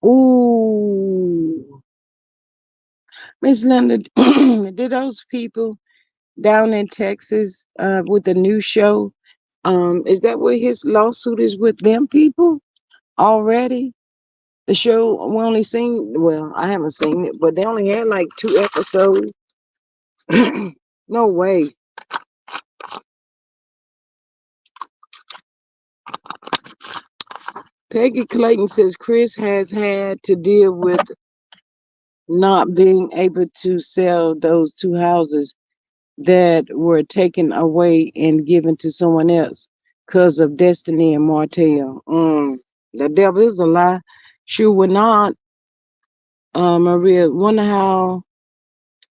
Speaker 1: Ooh. Miss Linda, did those people down in Texas with the new show, is that where his lawsuit is with them people already? The show we only seen, well, I haven't seen it, but they only had like 2 episodes. No way. Peggy Clayton says Chris has had to deal with not being able to sell those 2 houses that were taken away and given to someone else because of Destiny and Martell. The devil is a lie. Sure, we're not. Maria, wonder how.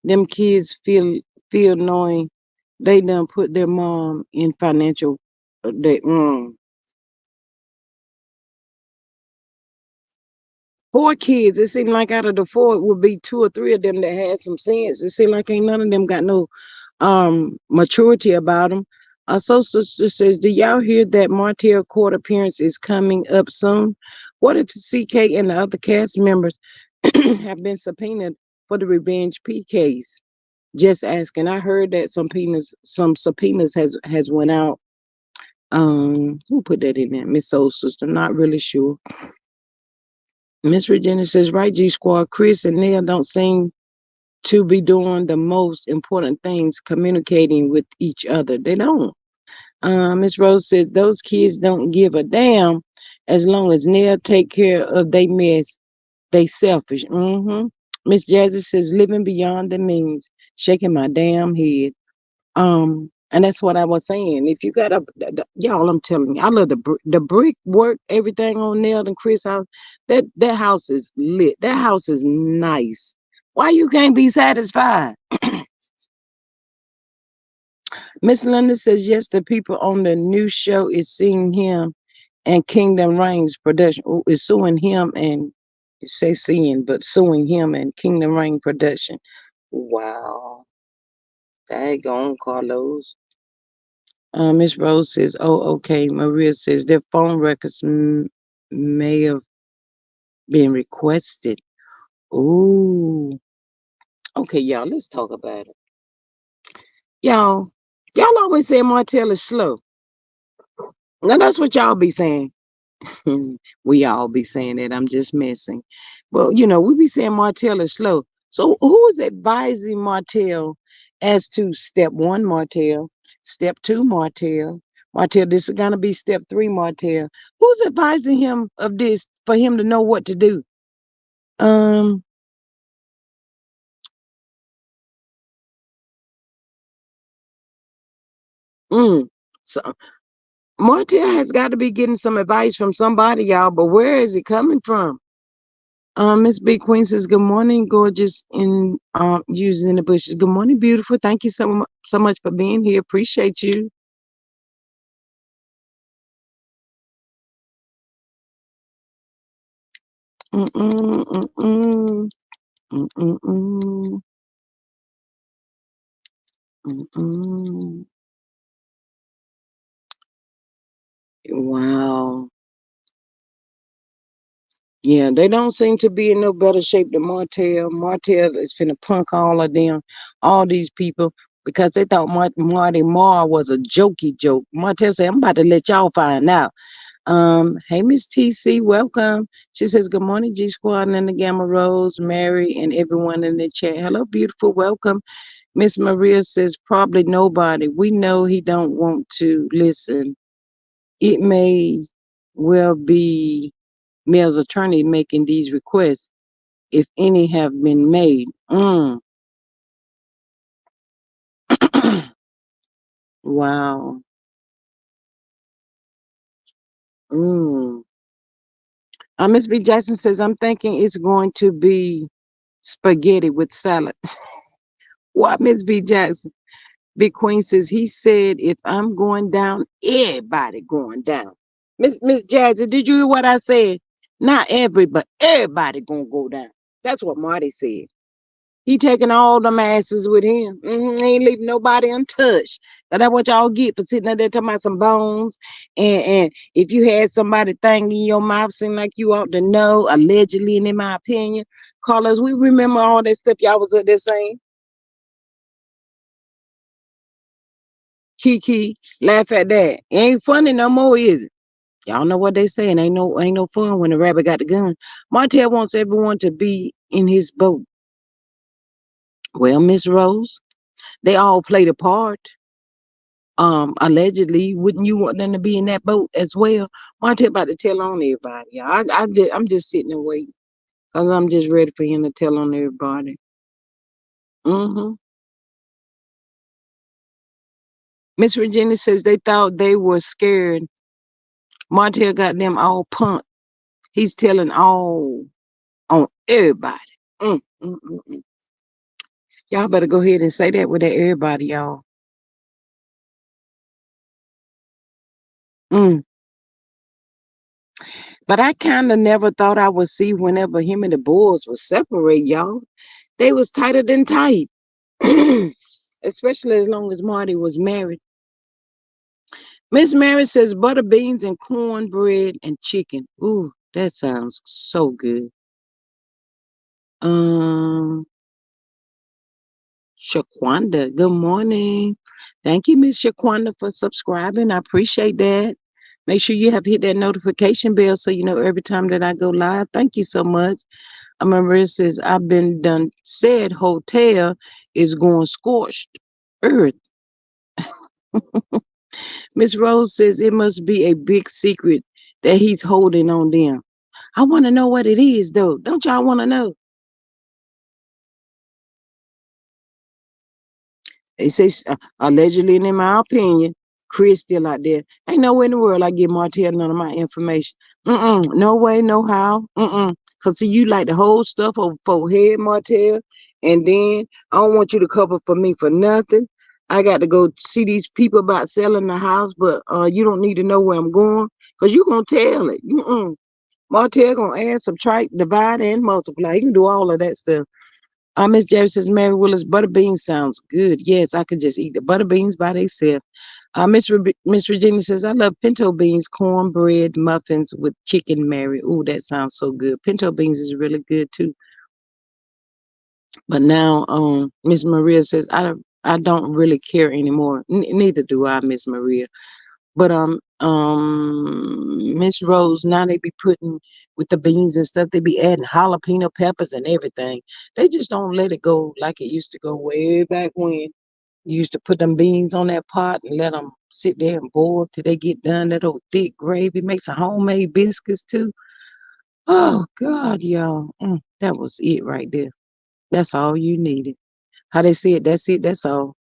Speaker 1: Them kids feel knowing they done put their mom in financial. They, four kids. It seemed like out of the four, it would be two or three of them that had some sense. It seemed like ain't none of them got no maturity about them. So sister says, do y'all hear that Martell court appearance is coming up soon? What if CK and the other cast members have been subpoenaed for the Revenge P case? Just asking. I heard that some subpoenas has went out. Who put that in there? Miss Soul Sister. Not really sure. Miss Regina says, right, G Squad, Chris and Neil don't seem to be doing the most important things, communicating with each other. They don't. Miss Rose says, those kids don't give a damn as long as Neil take care of they mess. They selfish. Miss Jazzy says, living beyond the means, shaking my damn head. And that's what I was saying. If you got y'all, I'm telling you, I love the brick work, everything on Nell and Chris house. That house is lit. That house is nice. Why you can't be satisfied? Miss Linda says yes. The people on the new show is seeing him and Kingdom Reigns production is suing him and say seeing, but suing him and Kingdom Reign production. Wow, daggone Carlos. Miss Rose says, "Oh, okay." Maria says their phone records may have been requested. Ooh, okay, y'all. Let's talk about it. Y'all, y'all always say Martell is slow. Now that's what y'all be saying. We all be saying that. I'm just messing. Well, we be saying Martell is slow. So who is advising Martell as to step one, Martell, step two, Martell, Martell, this is gonna be step three, Martell. Who's advising him of this for him to know what to do? Um, mm, so Martell has got to be getting some advice from somebody, y'all, but where is it coming from? Miss Big Queen says, "Good morning, gorgeous." In using the bushes. Good morning, beautiful. Thank you so much for being here. Appreciate you. Mm-mm, mm-mm, mm-mm, mm-mm. Wow. Yeah, they don't seem to be in no better shape than Martell. Martell is finna punk all of them, all these people, because they thought Marty Marr was a jokey joke. Martell said, "I'm about to let y'all find out." Hey Miss TC, welcome. She says, "Good morning, G Squad and the Gamma Rose, Mary, and everyone in the chat. Hello, beautiful, welcome." Miss Maria says, "Probably nobody. We know he don't want to listen. It may well be Mel's attorney making these requests, if any have been made." Wow. Mm. Miss V Jackson says, "I'm thinking it's going to be spaghetti with salad." What, Miss V Jackson? Big Queen says, "He said if I'm going down, everybody going down." Miss Jazzy, did you hear what I said? Not every, but everybody gonna go down. That's what Marty said. He taking all them asses with him. Ain't leaving nobody untouched. That's what y'all get for sitting there talking about some bones. And if you had somebody thing in your mouth, seem like you ought to know, allegedly, and in my opinion. Carlos, we remember all that stuff y'all was up there saying. Kiki, laugh at that. It ain't funny no more, is it? Y'all know what they saying. Ain't no fun when the rabbit got the gun. Martell wants everyone to be in his boat. Well, Miss Rose, they all played a part. Allegedly, wouldn't you want them to be in that boat as well? Martell about to tell on everybody. I'm just sitting and waiting because I'm just ready for him to tell on everybody. Mm-hmm. Miss Virginia says they thought they were scared. Martell got them all pumped. He's telling all on everybody. Mm, mm, mm, mm. Y'all better go ahead and say that with that everybody, y'all. Mm. But I kind of never thought I would see whenever him and the boys would separate, y'all. They was tighter than tight. Especially as long as Marty was married. Miss Mary says butter beans and cornbread and chicken. Ooh, that sounds so good. Um, Shaquanda, good morning. Thank you, Miss Shaquanda, for subscribing. I appreciate that. Make sure you have hit that notification bell so you know every time that I go live. Thank you so much. Maria says I've been done said hotel is going scorched earth. Miss Rose says it must be a big secret that he's holding on them. I want to know what it is though. Don't y'all want to know? They say allegedly, and in my opinion, Chris still out there. Ain't nowhere in the world I give Martell none of my information. No way, no how. Cause see, you like the whole stuff over forehead, Martell, and then I don't want you to cover for me for nothing. I got to go see these people about selling the house, but you don't need to know where I'm going, cause you gonna tell it. Martell gonna add, subtract, divide, and multiply. He can do all of that stuff. Miss Jerry says Mary Willis butter beans sounds good. Yes, I could just eat the butter beans by themselves. Miss Virginia says I love pinto beans, cornbread, muffins with chicken. Mary, ooh, that sounds so good. Pinto beans is really good too. But now, Miss Maria says I don't really care anymore. Neither do I, Miss Maria. But Miss Rose, now they be putting with the beans and stuff, they be adding jalapeno peppers and everything. They just don't let it go like it used to go way back when. You used to put them beans on that pot and let them sit there and boil till they get done. That old thick gravy makes some homemade biscuits too. Oh God, y'all, that was it right there. That's all you needed. How they say it, that's it. That's all.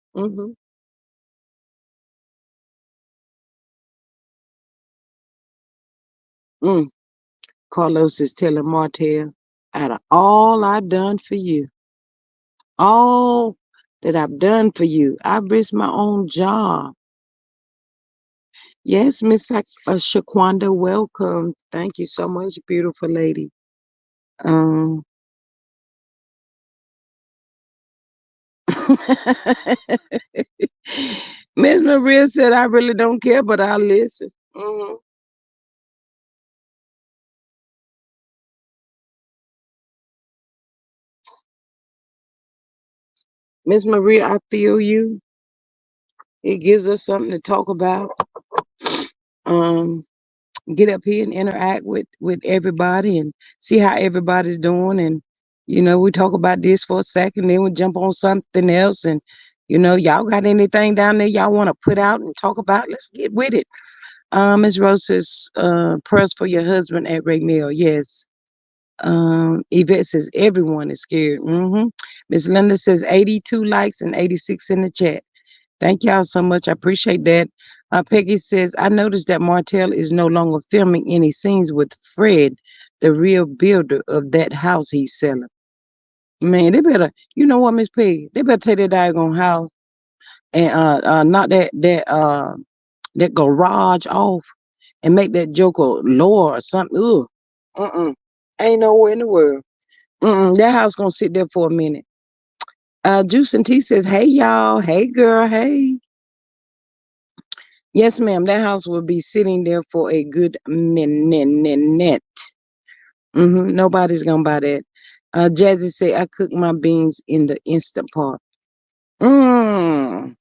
Speaker 1: Mm. Carlos is telling Martell, out of all I've done for you, all that I've done for you, I risked my own job. Yes, Miss Shaquanda, welcome. Thank you so much, beautiful lady. Um, Miss Maria said, I really don't care, but I'll listen. Miss Maria, I feel you. It gives us something to talk about. Um, get up here and interact with everybody and see how everybody's doing. And we talk about this for a second, then we jump on something else. And y'all got anything down there y'all want to put out and talk about? Let's get with it. Ms. Rose says, prayers for your husband at Ray Mill. Yes. Yvette says everyone is scared. Miss Linda says 82 likes and 86 in the chat. Thank y'all so much. I appreciate that. Peggy says, I noticed that Martell is no longer filming any scenes with Fred, the real builder of that house he's selling. Man, they better, you know what, Miss Peggy? They better take that daggone house and knock that garage off and make that joker lower or something. Ugh. Ain't nowhere in the world. That house gonna sit there for a minute. Juice and T says, hey y'all, hey girl, hey. Yes, ma'am. That house will be sitting there for a good minute. Nobody's gonna buy that. Jazzy say I cook my beans in the instant pot. Mm.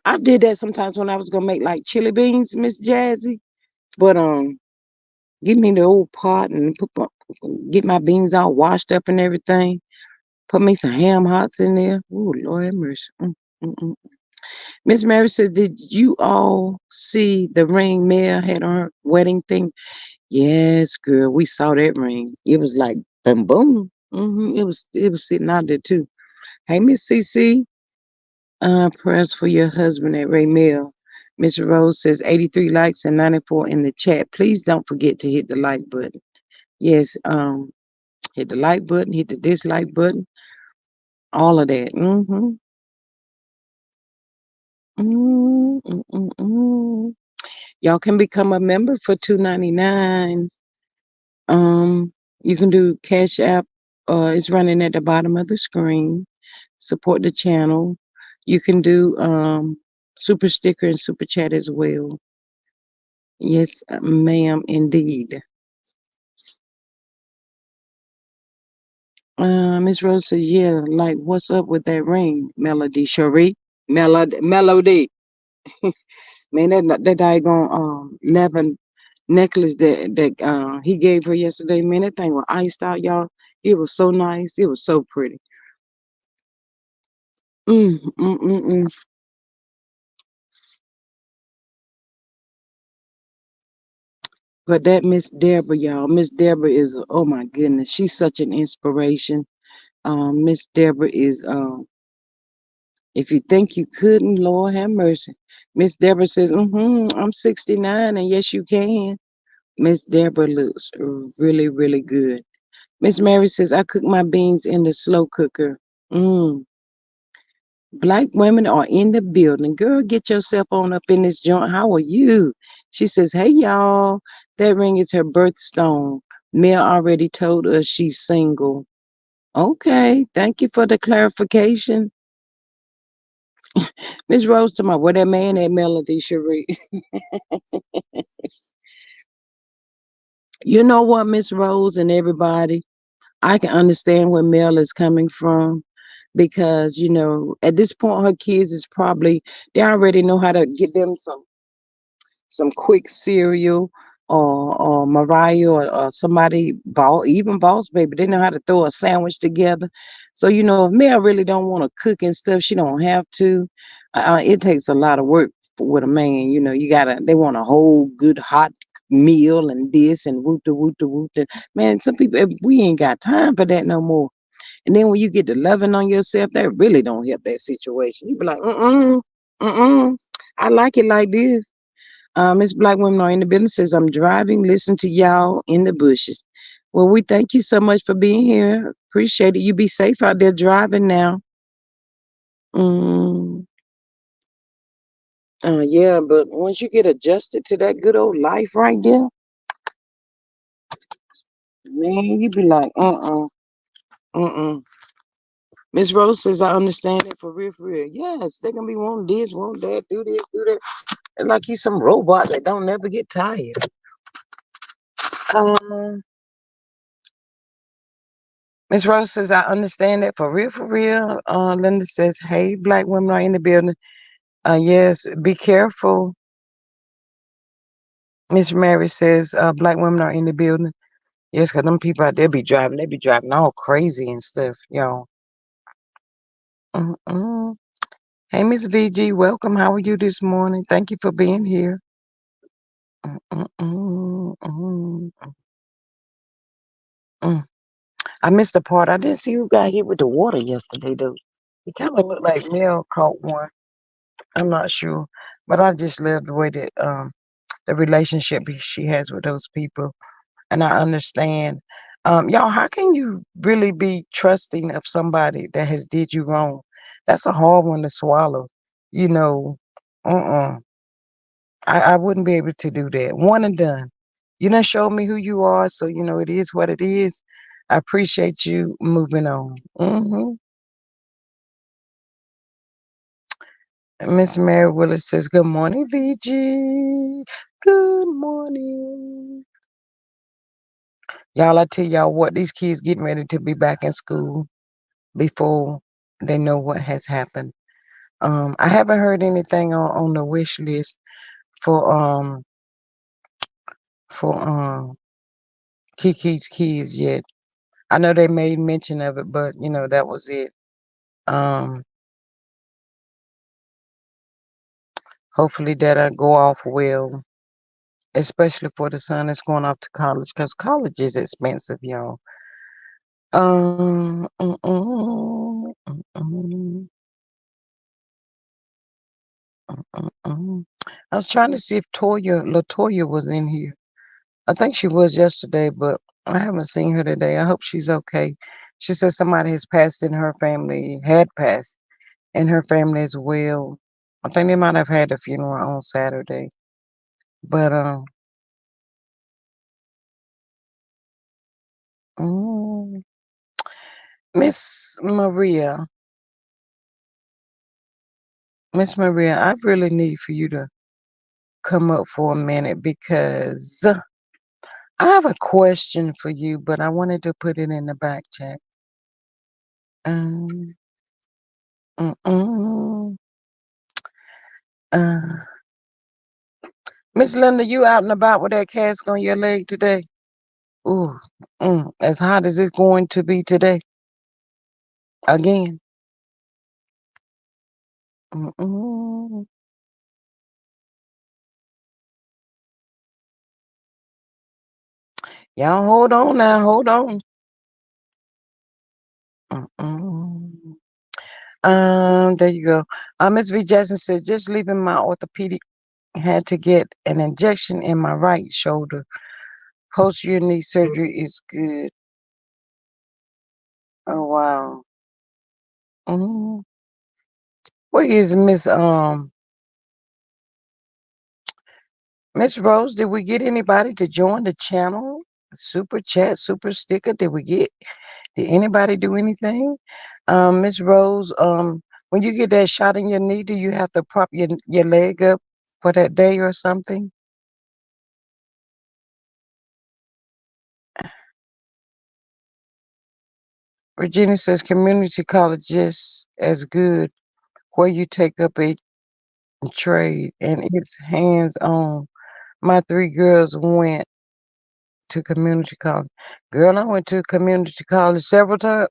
Speaker 1: I did that sometimes when I was gonna make like chili beans, Miss Jazzy. But give me the old pot and get my beans all washed up and everything. Put me some ham hocks in there. Ooh, Lord have mercy. Mm, mm. Miss Mary says, did you all see the ring Mel had on her wedding thing? Yes, girl, we saw that ring. It was like boom, boom. It was sitting out there too. Hey, Miss CC, prayers for your husband at Ray Mill. Miss Rose says 83 likes and 94 in the chat. Please don't forget to hit the like button. Yes, hit the like button, hit the dislike button. All of that. Mm-hmm. Mm, mm, mm, mm. Y'all can become a member for $2.99. Um, you can do Cash App. It's running at the bottom of the screen. Support the channel. You can do super sticker and super chat as well. Yes, ma'am, indeed. Miss Rose says, yeah, like what's up with that ring, Melody Cherie? Melody. Man, that daggone 11 necklace that he gave her yesterday, man, that thing was iced out, y'all. It was so nice. It was so pretty. Mm, mm, mm, mm. But that Miss Deborah, y'all, Miss Deborah is, oh my goodness, she's such an inspiration. Miss Deborah is, if you think you couldn't, Lord have mercy. Miss Deborah says, I'm 69, and yes, you can. Miss Deborah looks really, really good. Miss Mary says, I cook my beans in the slow cooker. Mm. Black women are in the building. Girl, get yourself on up in this joint. How are you? She says, hey, y'all. That ring is her birthstone. Mel already told us she's single. Okay, thank you for the clarification. Miss Rose to my where that man at Melody Cherie. You know what, Miss Rose and everybody? I can understand where Mel is coming from because, at this point her kids is probably they already know how to get them some quick cereal or Mariah or somebody even Boss Baby. They know how to throw a sandwich together. So if Mel really don't want to cook and stuff, she don't have to. It takes a lot of work with a man. They want a whole good hot meal and this and woot the woot the woot. Man, some people we ain't got time for that no more. And then when you get to loving on yourself, that really don't help that situation. You be like, I like it like this. Miss Black Women Are in the Business says, I'm driving, listen to y'all in the bushes. Well, we thank you so much for being here. Appreciate it. You be safe out there driving now. Mm, yeah, but once you get adjusted to that good old life right there, man, you be like, uh. Miss Rose says, I understand it for real, for real. Yes, they gonna be wanting this, want that, do this, do that. It's like he's some robot that don't never get tired. Um, Miss Rose says, I understand that for real, for real. Linda says, hey, black women are in the building. Yes, be careful. Miss Mary says, black women are in the building. Yes, because them people out there they be driving all crazy and stuff, y'all. Mm-mm. Hey, Miss VG, welcome. How are you this morning? Thank you for being here. Mm-mm, mm-mm, mm. I missed the part. I didn't see who got hit with the water yesterday, though. It kind of looked like Mel caught one. I'm not sure, but I just love the way that the relationship she has with those people, and I understand. Y'all, how can you really be trusting of somebody that has did you wrong? That's a hard one to swallow. You know, uh-uh. I wouldn't be able to do that. One and done. You done showed me who you are, so it is what it is. I appreciate you moving on. Miss Mary Willis says, good morning, VG. Good morning. Y'all, I tell y'all what, these kids getting ready to be back in school before they know what has happened. I haven't heard anything on the wish list for for Kiki's kids yet. I know they made mention of it, but that was it. Um, Hopefully that'll go off well, especially for the son that's going off to college, because college is expensive, y'all. Um, mm, mm, mm, mm, I was trying to see if Latoya was in here. I think she was yesterday, but I haven't seen her today. I hope she's okay. She said somebody has passed in her family, had passed in her family as well. I think they might have had a funeral on Saturday. But mm, Miss Maria, Miss Maria, I really need for you to come up for a minute because I have a question for you, but I wanted to put it in the back chat. Um, mm-mm. Uh, Miss Linda, you out and about with that cast on your leg today? Ooh, as hot as it's going to be today. Again. Mm-mm. Y'all hold on now, hold on. Mm-mm. There you go. Miss V. Jackson said, just leaving my orthopedic, had to get an injection in my right shoulder. Post-year knee surgery is good. Oh wow. Mm. Where is Miss Rose? Did we get anybody to join the channel? Super chat, super sticker. Did anybody do anything? Miss Rose, when you get that shot in your knee, do you have to prop your leg up for that day or something? Virginia says community college just as good, where you take up a trade and it's hands on. My three girls went to community college. Girl, I went to community college several times.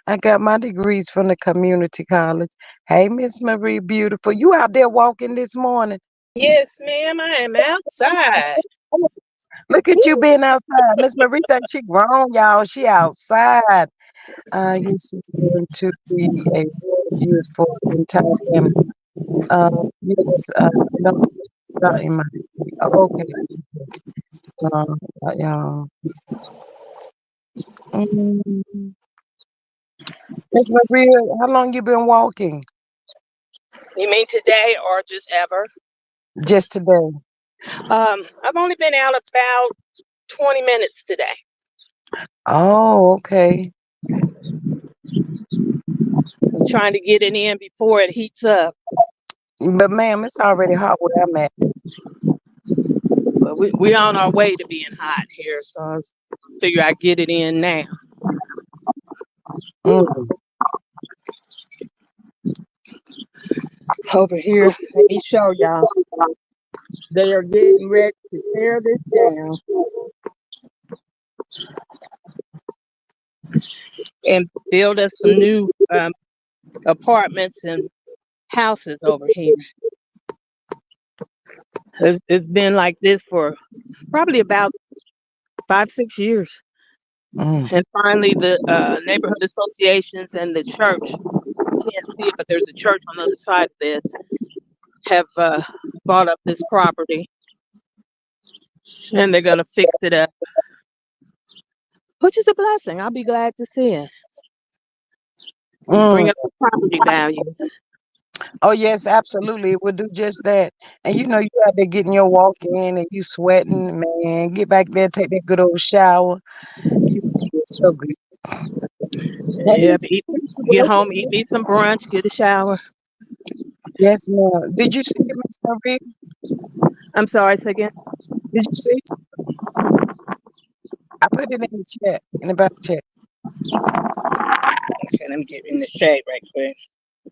Speaker 1: I got my degrees from the community college. Hey, Miss Marie, beautiful. You out there walking this morning?
Speaker 2: Yes, ma'am, I am outside.
Speaker 1: Look at you being outside. Miss Marie thinks she grown, y'all. She outside. Yes, she's going to be a year for the entire family. Yes, no, it's not in my. Okay, uh, y'all. Mm. Miss Maria, how long you been walking?
Speaker 2: You mean today or just ever?
Speaker 1: Just today.
Speaker 2: I've only been out about 20 minutes today.
Speaker 1: Oh, okay.
Speaker 2: I'm trying to get it in before it heats up.
Speaker 1: But ma'am, it's already hot where I'm at.
Speaker 2: But we're on our way to being hot here, so I figure I get it in now.
Speaker 1: Mm.
Speaker 2: Over here, let me show y'all. They are getting ready to tear this down and build us some new apartments and houses over here. It's been like this for probably about 5, 6 years.
Speaker 1: Mm.
Speaker 2: And finally, the neighborhood associations and the church, you can't see it, but there's a church on the other side of this, have bought up this property and they're going to fix it up, which is a blessing. I'll be glad to see it.
Speaker 1: Mm.
Speaker 2: Bring up the property values.
Speaker 1: Oh yes, absolutely. It would do just that. And you out there getting your walk in and you sweating, man. Get back there, take that good old shower. You feel so good. Hey,
Speaker 2: Yep, get home, eat me some brunch, get a shower.
Speaker 1: yes, ma'am. Did you see it, Miss Marie?
Speaker 2: I'm sorry, say again.
Speaker 1: Did you see? I put it in the chat, in the back chat.
Speaker 2: Okay, let me get in the shade right quick.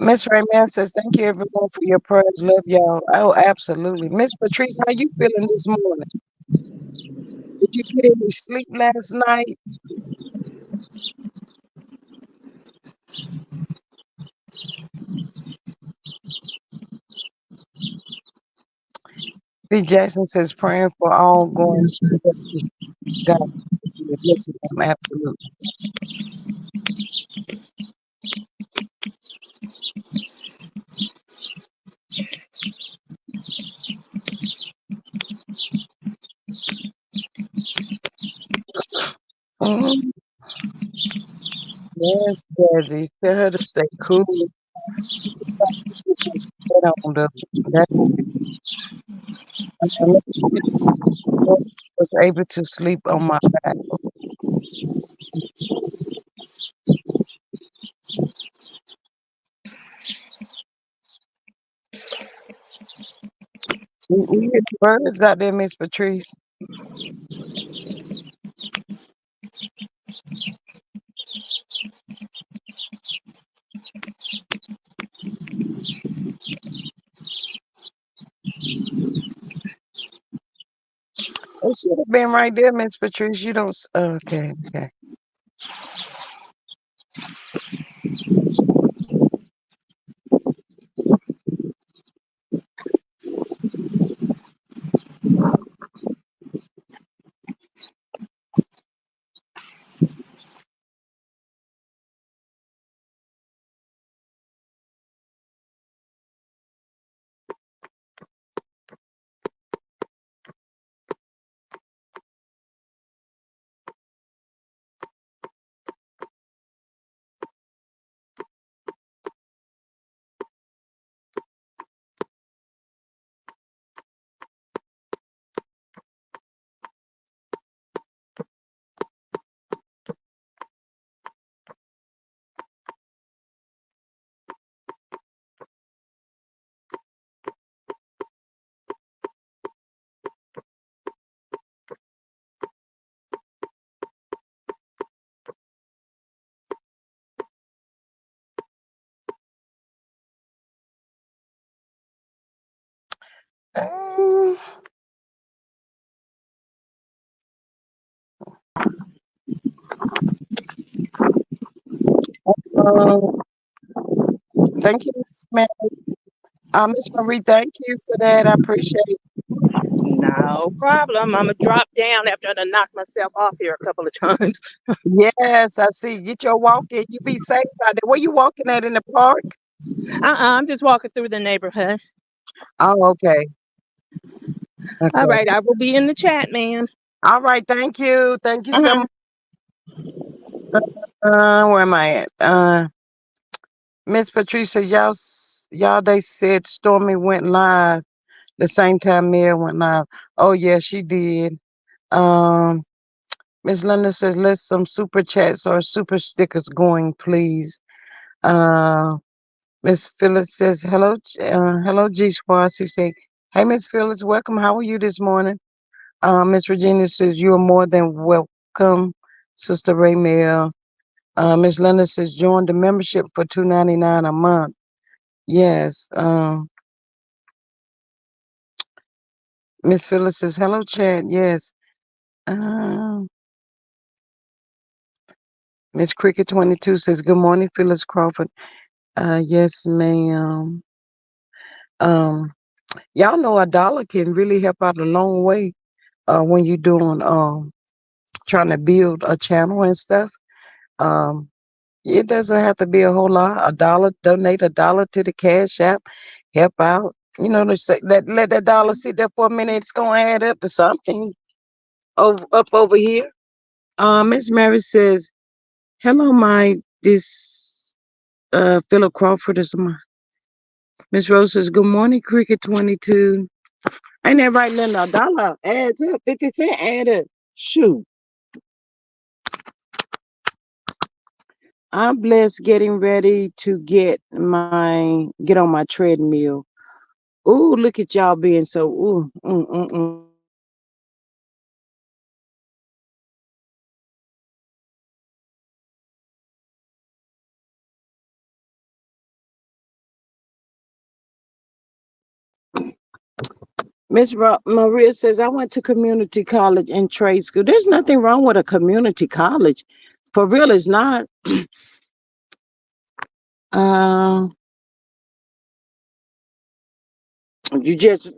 Speaker 1: Miss Rayman says, thank you everyone for your prayers. Love y'all. Oh, absolutely. Miss Patrice, how you feeling this morning? Did you get any sleep last night? B. Jackson says, praying for all going through God. Yes, ma'am, absolutely. Mhm. Yes, Desi. Tell her to stay cool. Sit on the. That's I was able to sleep on my back. We hear the birds out there, Miss Patrice. It should have been right there, Miss Patrice. You don't. Okay, okay. Um, uh, thank you, Miss Miss Marie. Thank you for that. I appreciate.
Speaker 2: No problem. I'm gonna drop down after I done knocked myself off here a couple of times.
Speaker 1: Yes, I see. Get your walk in. You be safe out there. Where you walking at in the park?
Speaker 2: I'm just walking through the neighborhood.
Speaker 1: Oh, okay.
Speaker 2: All
Speaker 1: Okay.
Speaker 2: right, I will be in the chat, man.
Speaker 1: All right. Thank you. Thank you so
Speaker 2: Uh-huh.
Speaker 1: much. Where am I at? Miss Patricia, y'all, they said Stormy went live the same time Mia went live. Oh, yeah, she did. Um, Miss Linda says, let's some super chats or super stickers going, please. Uh, Miss Phyllis says, hello, G Squad. She said, hey, Miss Phyllis, welcome. How are you this morning? Miss Virginia says, you're more than welcome, Sister Raymel. Miss Linda says, join the membership for $2.99 a month. Yes. Miss Phyllis says, hello, Chad. Yes. Um, Miss Cricket 22 says, good morning, Phyllis Crawford. Yes, ma'am. Um, y'all know a dollar can really help out a long way when you're doing trying to build a channel and stuff. Um, it doesn't have to be a whole lot. A dollar, donate a dollar to the Cash App, help out. You know, they say that let that dollar sit there for a minute. It's gonna add up to something up over here. Miss Mary says, "Hello, my this Philip Crawford is my." Miss Rose says, "Good morning, Cricket 22." Ain't that right, Linda? A dollar adds up. 50 cents add up. Shoot, I'm blessed getting ready to get on my treadmill. Ooh, look at y'all being so ooh. Maria says, I went to community college and trade school. There's nothing wrong with a community college. For real, it's not. Uh, you just,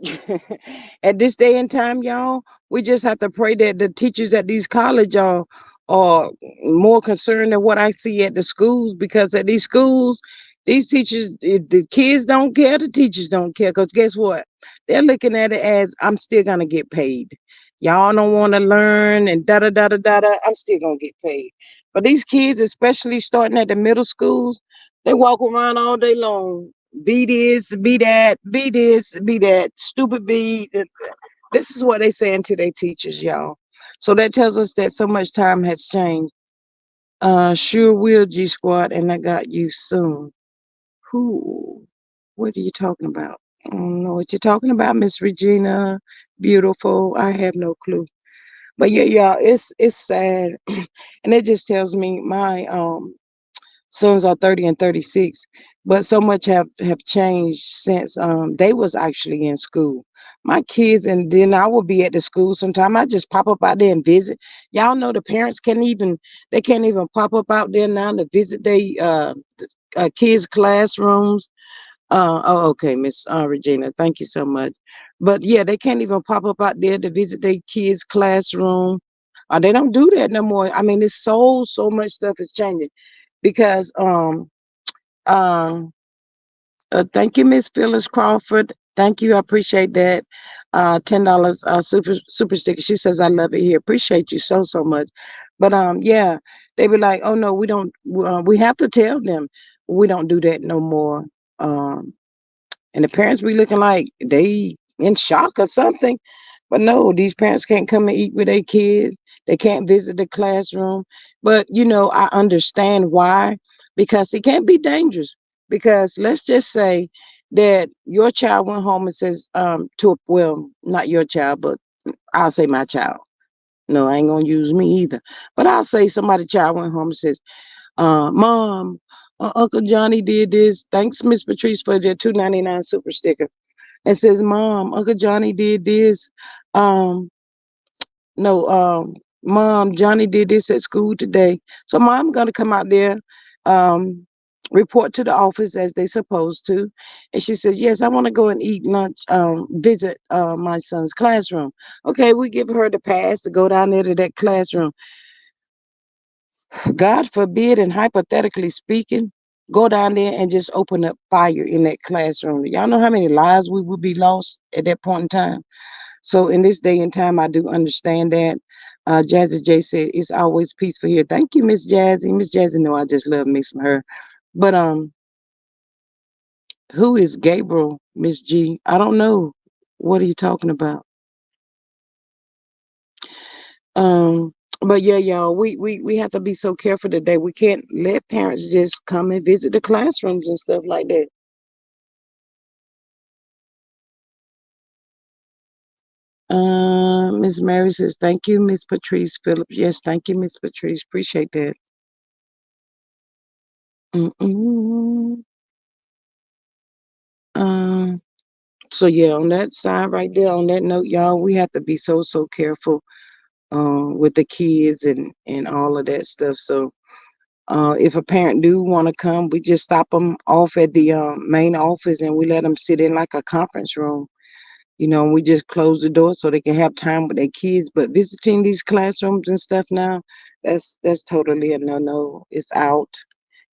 Speaker 1: at this day and time, y'all, we just have to pray that the teachers at these college are more concerned than what I see at the schools, because at these schools, these teachers, if the kids don't care, the teachers don't care. Because guess what? They're looking at it as I'm still going to get paid. Y'all don't want to learn and da da da da da da. I'm still going to get paid. But these kids, especially starting at the middle schools, they walk around all day long. Be this, be that, be this, be that. Stupid be. This is what they saying to their teachers, y'all. So that tells us that so much time has changed. Sure will, G Squad, and I got you soon. Who? What are you talking about? I don't know what you're talking about, Miss Regina. Beautiful. I have no clue. But yeah, y'all, it's sad, and it just tells me my sons are 30 and 36, but so much have changed since they was actually in school. My kids, and then I will be at the school sometime. I just pop up out there and visit. Y'all know the parents can't even pop up out there now to visit they kids classrooms. Oh, okay, Miss Regina, thank you so much. But yeah, they can't even pop up out there to visit their kids' classroom. They don't do that no more. I mean, it's so much stuff is changing because um thank you, Miss Phyllis Crawford. Thank you, I appreciate that. $10 super sticker. She says I love it here. Appreciate you so much. But yeah, they be like, oh no, we don't. We have to tell them we don't do that no more. Um, and the parents be looking like they in shock or something. But no, these parents can't come and eat with their kids. They can't visit the classroom. But I understand why, because it can be dangerous. Because let's just say that your child went home and says well, not your child, but I'll say my child. No, I ain't gonna use me either. But I'll say somebody's child went home and says, Mom, Uncle Johnny did this. Thanks, Miss Patrice, for the 2.99 super sticker. And says, Mom, Uncle Johnny did this. Um, no, Mom, Johnny did this at school today. So Mom gonna come out there, um, report to the office as they supposed to. And she says, Yes, I want to go and eat lunch, visit my son's classroom. Okay, we give her the pass to go down there to that classroom. God forbid, and hypothetically speaking, go down there and just open up fire in that classroom. Y'all know how many lives we would be lost at that point in time. So in this day and time, I do understand that. Jazzy J said it's always peaceful here. Thank you, Miss Jazzy. Miss Jazzy, know I just love me some her. But who is Gabriel, Miss G? I don't know. What are you talking about? Um, but yeah, y'all, we have to be so careful today. We can't let parents just come and visit the classrooms and stuff like that. Miss Mary says, thank you, Miss Patrice Phillips. Yes, thank you, Miss Patrice. Appreciate that. Mm-mm. Um, so yeah, on that side right there, on that note, y'all, we have to be so careful with the kids and all of that stuff. So if a parent do want to come, we just stop them off at the main office and we let them sit in like a conference room. We just close the door so they can have time with their kids. But visiting these classrooms and stuff now, that's totally a no. It's out.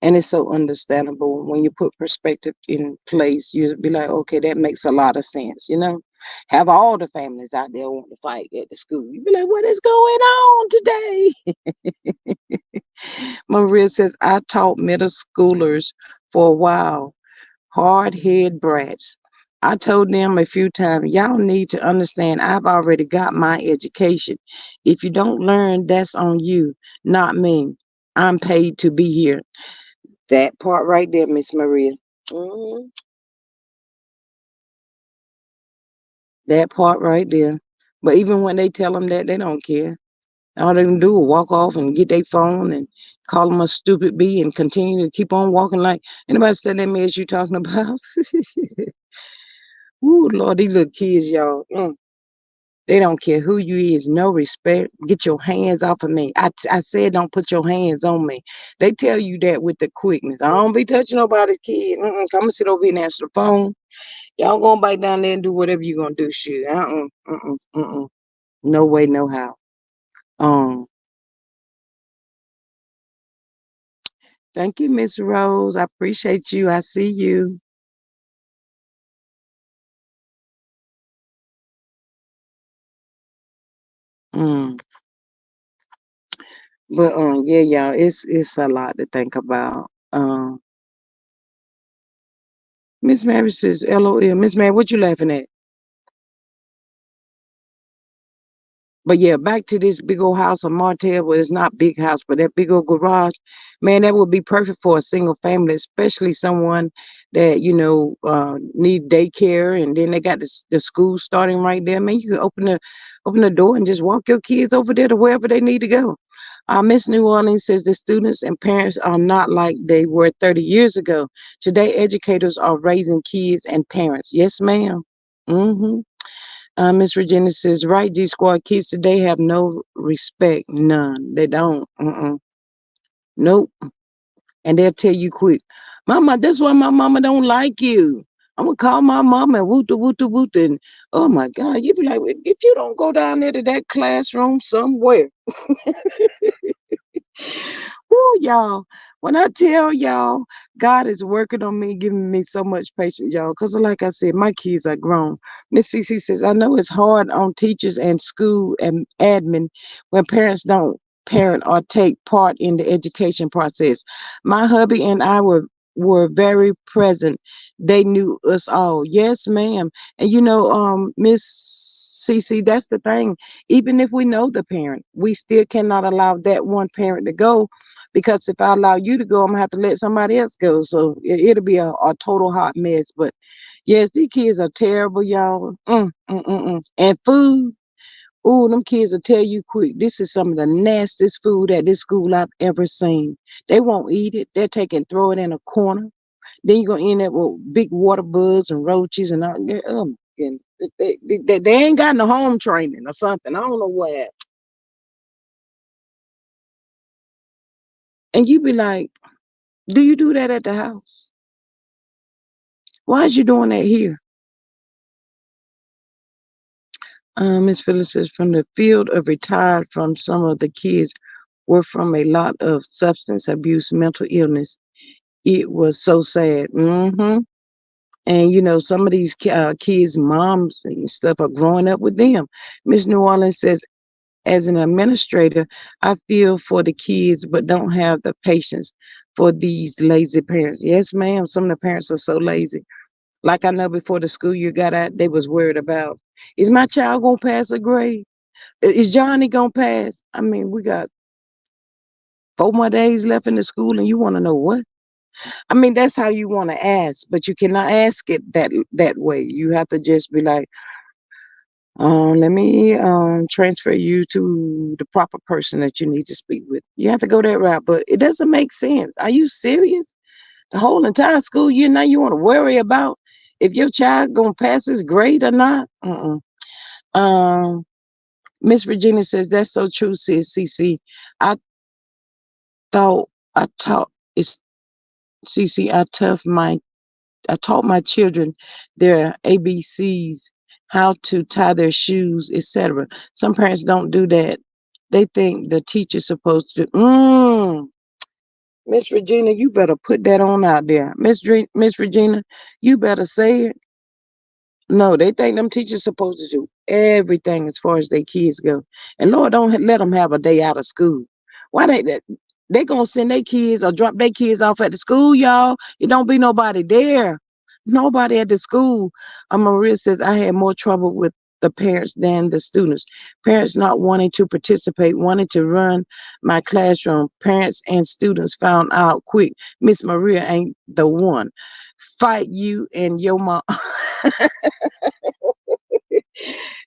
Speaker 1: And it's so understandable when you put perspective in place. You'd be like, okay, that makes a lot of sense. Have all the families out there want to fight at the school. You'd be like, what is going on today? Maria says, I taught middle schoolers for a while, hard head brats. I told them a few times, y'all need to understand I've already got my education. If you don't learn, that's on you, not me. I'm paid to be here. That part right there, Miss Maria. Mhm. That part right there. But even when they tell them that, they don't care. All they can do is walk off and get their phone and call them a stupid bee and continue to keep on walking like anybody said that mess you talking about. Ooh, Lord, these little kids, y'all. They don't care who you is, no respect. Get your hands off of me. I said don't put your hands on me. They tell you that with the quickness. I don't be touching nobody's kid. Come and sit over here and answer the phone. Y'all gonna bite down there and do whatever you gonna do. Shit. No way, no how. Um, Thank you, Miss Rose. I appreciate you. I see you. Mm. But yeah, y'all, it's a lot to think about. Miss Mary says, "LOL." Miss Mary, what you laughing at? But yeah, back to this big old house of Martell. Well, it's not big house, but that big old garage, man, that would be perfect for a single family, especially someone that need daycare, and then they got the school starting right there. Man, you can open the door and just walk your kids over there to wherever they need to go. Miss New Orleans says the students and parents are not like they were 30 years ago. Today, educators are raising kids and parents. Yes, ma'am. Mm-hmm. Miss Regina says, right, G Squad kids today have no respect. None. They don't. Nope. And they'll tell you quick, Mama, that's why my mama don't like you. I'm gonna call my mama and woot woot woot. And oh my God, you be like, if you don't go down there to that classroom somewhere. Woo, y'all. When I tell y'all, God is working on me, giving me so much patience, y'all. Because, like I said, my kids are grown. Miss CC says, I know it's hard on teachers and school and admin when parents don't parent or take part in the education process. My hubby and I were very present. They knew us all. Yes, ma'am. And Miss CC, that's the thing. Even if we know the parent, we still cannot allow that one parent to go because if I allow you to go, I'm gonna have to let somebody else go. So it'll be a total hot mess. But yes, these kids are terrible, y'all. And food. Ooh, them kids will tell you quick. This is some of the nastiest food at this school I've ever seen. They won't eat it. They'll take and throw it in a corner. Then you're gonna end up with big water bugs and roaches and all. And they ain't got no home training or something. I don't know what. And you be like, do you do that at the house? Why is you doing that here? Miss Phyllis says, from the field of retired from some of the kids were from a lot of substance abuse, mental illness. It was so sad. And some of these kids' moms and stuff are growing up with them. Miss New Orleans says, as an administrator, I feel for the kids, but don't have the patience for these lazy parents. Yes, ma'am. Some of the parents are so lazy. Like I know before the school year got out, they was worried about, is my child gonna pass a grade? Is Johnny gonna pass? I mean, we got 4 more days left in the school, and you want to know what? I mean, that's how you want to ask, but you cannot ask it that way. You have to just be like, let me transfer you to the proper person that you need to speak with. You have to go that route, but it doesn't make sense. Are you serious? The whole entire school year now you want to worry about if your child gonna pass his grade or not? Um, Miss Virginia says that's so true, sis. CC, I thought I taught it's CC. I taught my children their ABCs, how to tie their shoes, etc. Some parents don't do that. They think the teacher's supposed to. Miss Regina, you better put that on out there. Miss Regina, you better say it. No, they think them teachers supposed to do everything as far as their kids go. And Lord, don't let them have a day out of school. Why they gonna send their kids or drop their kids off at the school, y'all? It don't be nobody there. Nobody at the school. Maria says I had more trouble with the parents than the students. Parents not wanting to participate, wanting to run my classroom. Parents and students found out quick. Miss Maria ain't the one. Fight you and your mom.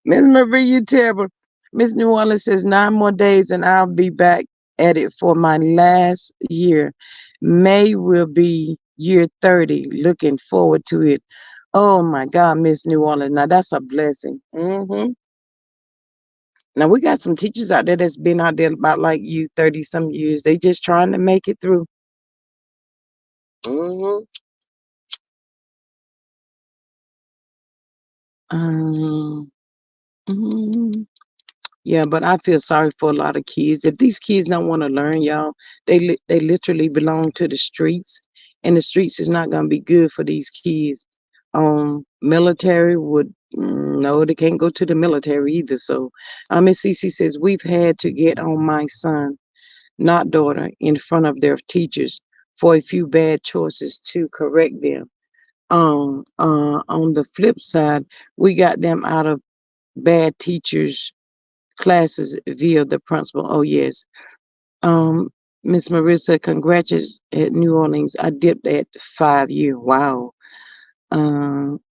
Speaker 1: Miss Marie, you terrible. Miss New Orleans says 9 more days and I'll be back at it for my last year. May will be year 30. Looking forward to it. Oh my God, Miss New Orleans. Now that's a blessing. Now we got some teachers out there that's been out there about like you 30 some years. They just trying to make it through. hmm Um, mhm. Yeah, but I feel sorry for a lot of kids. If these kids don't want to learn, y'all, they literally belong to the streets, and the streets is not gonna be good for these kids. Military would no, they can't go to the military either. So, Miss CC says we've had to get on my son. not daughter, in front of their teachers for a few bad choices to correct them. On the flip side, we got them out of bad teachers' classes via the principal. Oh yes. Um, Miss Marissa, congratulations at New Orleans. I dipped at 5 year. Wow.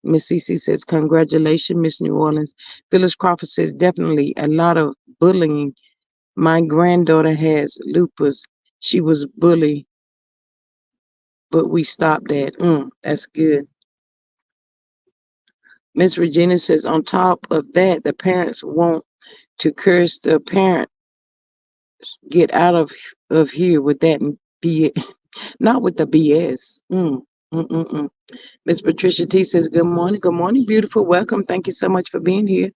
Speaker 1: Miss Cece says, congratulations, Miss New Orleans. Phyllis Crawford says, definitely a lot of bullying. My granddaughter has lupus. She was bullied, but we stopped that. That's good. Miss Regina says, on top of that, the parents want to curse the parent, get out of here with that B, not with the BS. Mm, mm, mm. Miss Patricia T says, good morning. Good morning, beautiful. Welcome. Thank you so much for being here.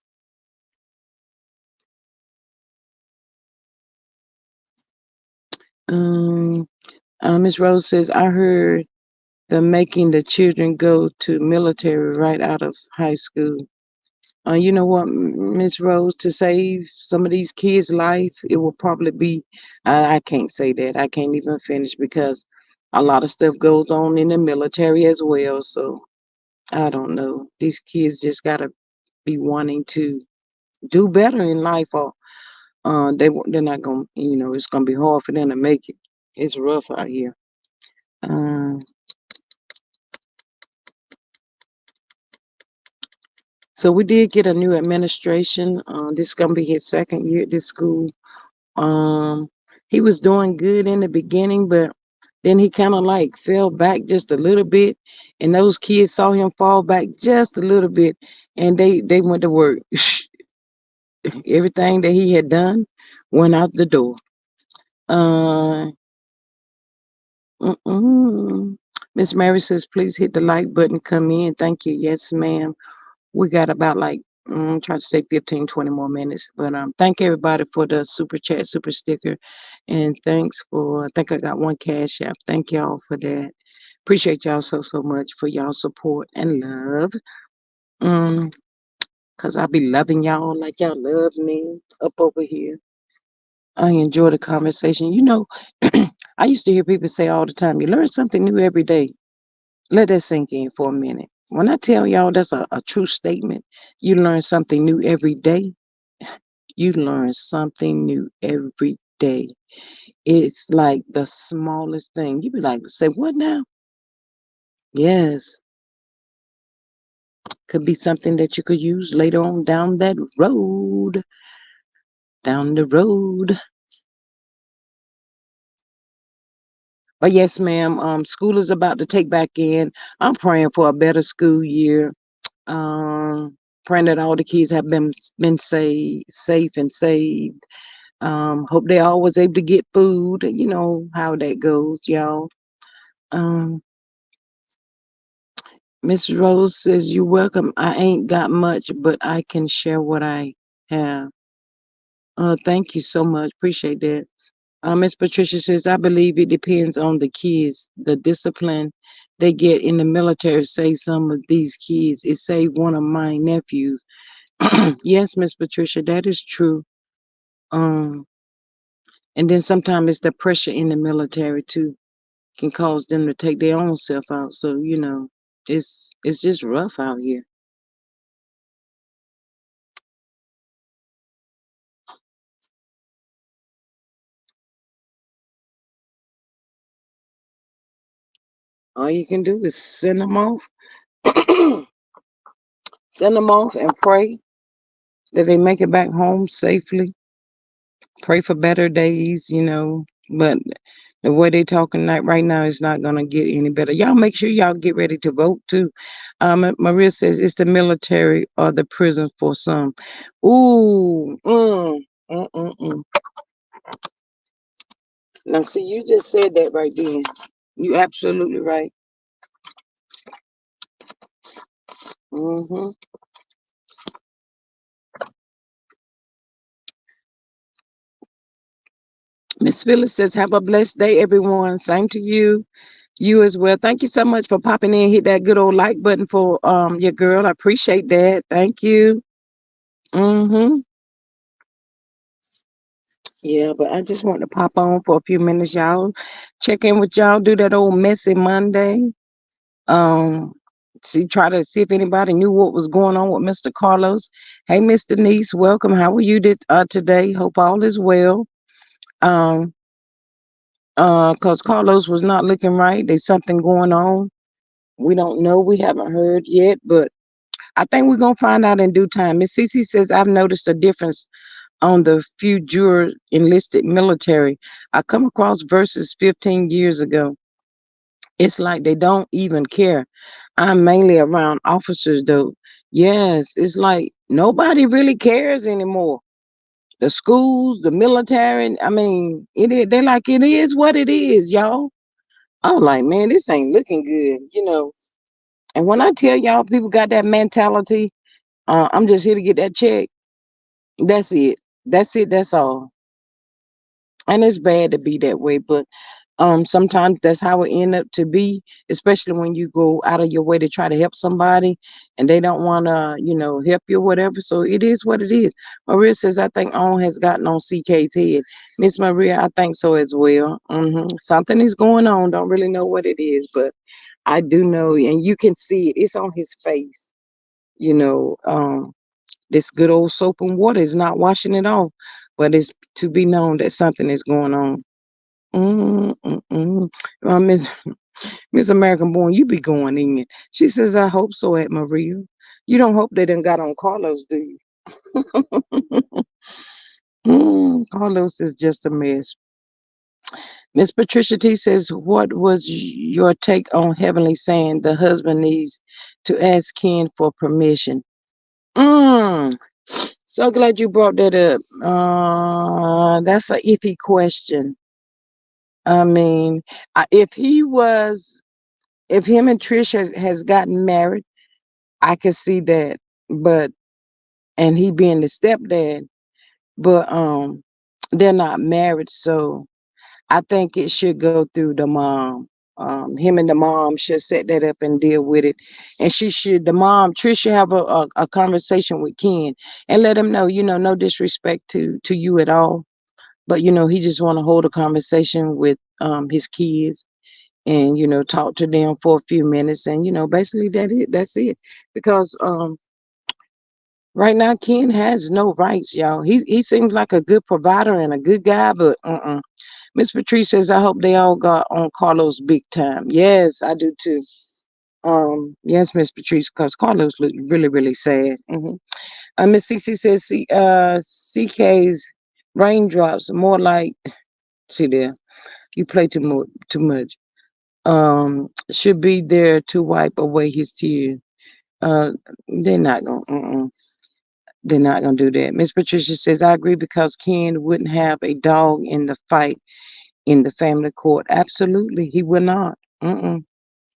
Speaker 1: Um, Miss Rose says, I heard the making the children go to military right out of high school. You know what, Miss Rose, to save some of these kids' life, it will probably be, I can't say that. I can't even finish because a lot of stuff goes on in the military as well. So I don't know. These kids just got to be wanting to do better in life, or they're not going to, it's going to be hard for them to make it. It's rough out here. Um, so we did get a new administration. This is gonna be his second year at this school. Um, he was doing good in the beginning, but then he kind of like fell back just a little bit, and those kids saw him fall back just a little bit, and they went to work. Everything that he had done went out the door. Uh, Miss Mary says, please hit the like button. Come in. Thank you. Yes, ma'am. We got about like try to say 15, 20 more minutes. But thank everybody for the super chat, super sticker. And thanks for I think I got one cash app. Thank y'all for that. Appreciate y'all so much for y'all support and love. Um, cause I be loving y'all like y'all love me up over here. I enjoy the conversation. I used to hear people say all the time, you learn something new every day. Let that sink in for a minute. When I tell y'all that's a true statement, you learn something new every day. You learn something new every day. It's like the smallest thing. You be like, say what now? Yes, could be something that you could use later on down that road. Down the road. But yes, ma'am. School is about to take back in. I'm praying for a better school year. Praying that all the kids have been safe and saved. Hope they always able to get food. You know how that goes, y'all. Um, Miss Rose says, you're welcome. I ain't got much, but I can share what I have. Thank you so much. Appreciate that. Miss Patricia says, I believe it depends on the kids, the discipline they get in the military. Say some of these kids, it saved one of my nephews. Yes, Miss Patricia, that is true. Um, and then sometimes it's the pressure in the military too can cause them to take their own self out. So it's just rough out here. All you can do is send them off, send them off, and pray that they make it back home safely. Pray for better days. But the way they talking right now is not gonna get any better. Y'all make sure y'all get ready to vote too. Maria says it's the military or the prison for some. Ooh, mm, mm. Now see, you just said that right then. You absolutely right. hmm Miss Phyllis says, have a blessed day, everyone. Same to you. You as well. Thank you so much for popping in. Hit that good old like button for your girl. I appreciate that. Thank you. hmm Yeah, but I just want to pop on for a few minutes, y'all. Check in with y'all. Do that old messy Monday. Um, try to see if anybody knew what was going on with Mr. Carlos. Hey, Mr. Niece, welcome. How are you today? Hope all is well. Um, cause Carlos was not looking right. There's something going on. We don't know. We haven't heard yet, but I think we're gonna find out in due time. Miss Cece says I've noticed a difference on the few jurors enlisted military I come across versus 15 years ago. It's like they don't even care. I'm mainly around officers though. Yes, it's like nobody really cares anymore. The schools, the military, I mean, it is they like it is what it is, y'all. I'm like, man, this ain't looking good. And when I tell y'all people got that mentality, I'm just here to get that check. That's it. That's it. That's all. And it's bad to be that way, but sometimes that's how it end up to be, especially when you go out of your way to try to help somebody and they don't want to help you or whatever. So it is what it is. Maria says I think on has gotten on CK's head. Miss Maria, I think so as well. Something is going on, don't really know what it is, but I do know, and you can see it, it's on his face. you know um this good old soap and water is not washing it off, but it's to be known that something is going on. Mm-mm-mm. Miss American Born, you be going in. She says, I hope so, at Maria. You don't hope they done got on Carlos, do you? Carlos is just a mess. Miss Patricia T says, what was your take on Heavenly saying the husband needs to ask Ken for permission? Mm, so glad you brought that up. That's a iffy question. I mean, if if him and Trish has gotten married, I could see that. But and he being the stepdad, but they're not married, so I think it should go through the mom. Him and the mom should set that up and deal with it, and the mom Trish should have a conversation with Ken and let him know, no disrespect to you at all, but he just want to hold a conversation with his kids and talk to them for a few minutes, and basically that's it, because right now Ken has no rights, y'all. He seems like a good provider and a good guy, but Miss Patrice says I hope they all got on Carlos big time. Yes, I do too. Yes, Miss Patrice, because Carlos looked really, really sad. Miss CC says CK's raindrops more like, see there, you play too much. Should be there to wipe away his tears. Uh, they're not gonna. They're not gonna do that. Miss Patricia says I agree because Ken wouldn't have a dog in the fight in the family court. Absolutely, he will not.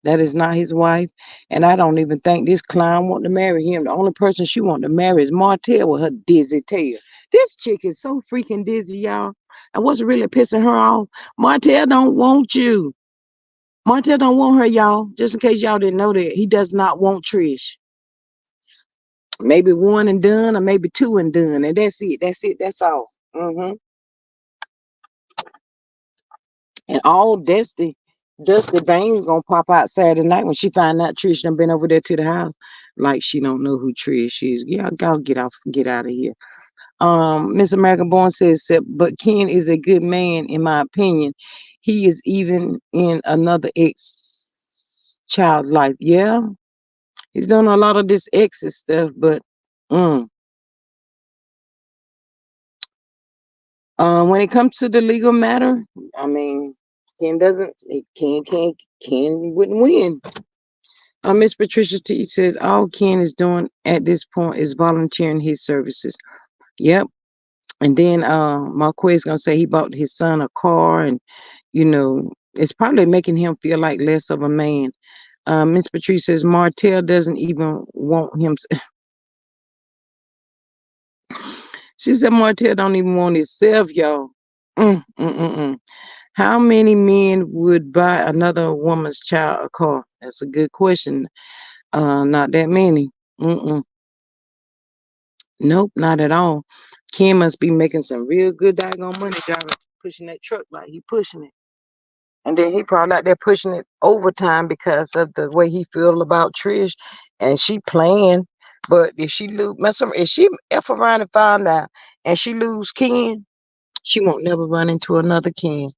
Speaker 1: That is not his wife, and I don't even think this clown want to marry him. The only person she want to marry is Martell with her dizzy tail. This chick is so freaking dizzy, y'all. And what's really pissing her off? Martell don't want you. Martell don't want her, y'all. Just in case y'all didn't know that, he does not want Trish. Maybe one and done, or maybe two and done, and that's it. That's it. That's all. And all Dusty Baines gonna pop out Saturday night when she find out Trish done been over there to the house. Like she don't know who Trish is. Yeah, y'all get out of here. Miss American Born says, but Ken is a good man in my opinion. He is even in another ex child life. Yeah, he's doing a lot of this exes stuff, but mm, when it comes to the legal matter, I mean, Ken doesn't. Ken wouldn't win. Miss Patricia T says all Ken is doing at this point is volunteering his services. Yep. And then Marquez gonna say he bought his son a car, and it's probably making him feel like less of a man. Miss Patrice says Martell doesn't even want him. She said Martell don't even want himself, y'all. Mm, mm, mm, mm. How many men would buy another woman's child a car? That's a good question. Not that many. Mm-mm. Nope, not at all. Ken must be making some real good daggone money driving, pushing that truck like he pushing it. And then he probably out there pushing it overtime because of the way he feel about Trish, and she playing. But if she lose, if she f around and find out, and she lose Ken, she won't never run into another Ken.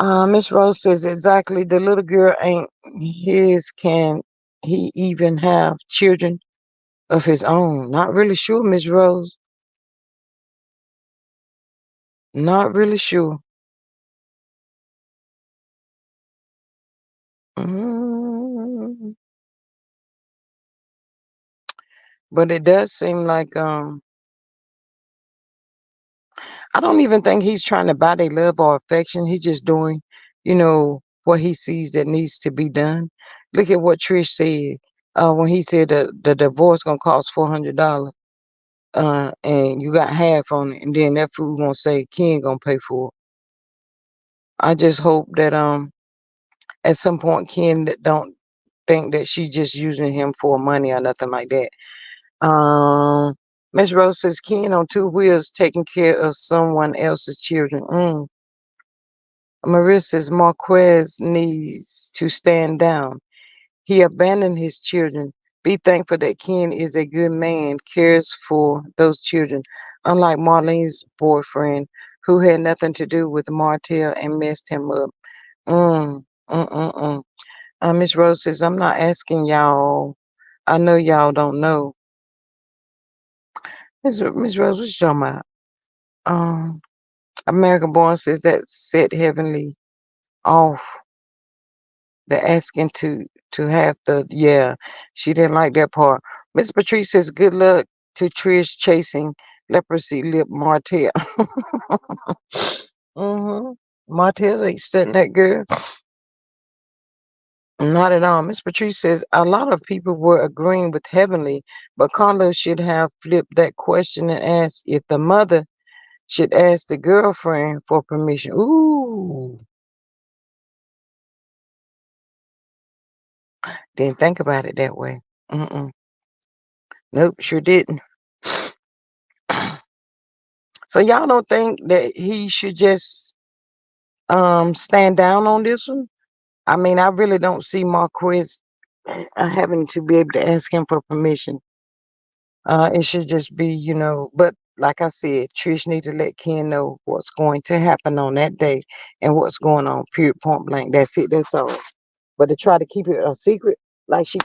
Speaker 1: Miss Rose says exactly. The little girl ain't his. Can he even have children of his own? Not really sure, Miss Rose. Not really sure. Mm, but it does seem like I don't even think he's trying to buy their love or affection. He's just doing, what he sees that needs to be done. Look at what Trish said when he said the divorce gonna cost $400, and you got half on it, and then that fool gonna say Ken gonna pay for it. I just hope that at some point Ken that don't think that she's just using him for money or nothing like that. Um, Miss Rose says Ken on two wheels taking care of someone else's children. Marissa's Marquez needs to stand down. He abandoned his children. Be thankful that Ken is a good man, cares for those children, unlike Marlene's boyfriend, who had nothing to do with Martell and messed him up. Mm, mm, mm, mm. Miss Rose says, I'm not asking y'all. I know y'all don't know. Miss Rose, what you talking about? Um, American Born says that set heavenly off. The asking to have the she didn't like that part. Miss Patrice says good luck to Trish chasing leprosy lip Martell. mm-hmm. Martell ain't studying that girl. Not at all. Miss Patrice says a lot of people were agreeing with Heavenly, but Carlos should have flipped that question and asked if the mother should ask the girlfriend for permission. Ooh, didn't think about it that way. Mm-mm. Nope, sure didn't. So y'all don't think that he should just stand down on this one? I mean, I really don't see Marquez having to be able to ask him for permission. It should just be, but like I said, Trish need to let Ken know what's going to happen on that day and what's going on, period, point blank. That's it, that's all. But to try to keep it a secret, like she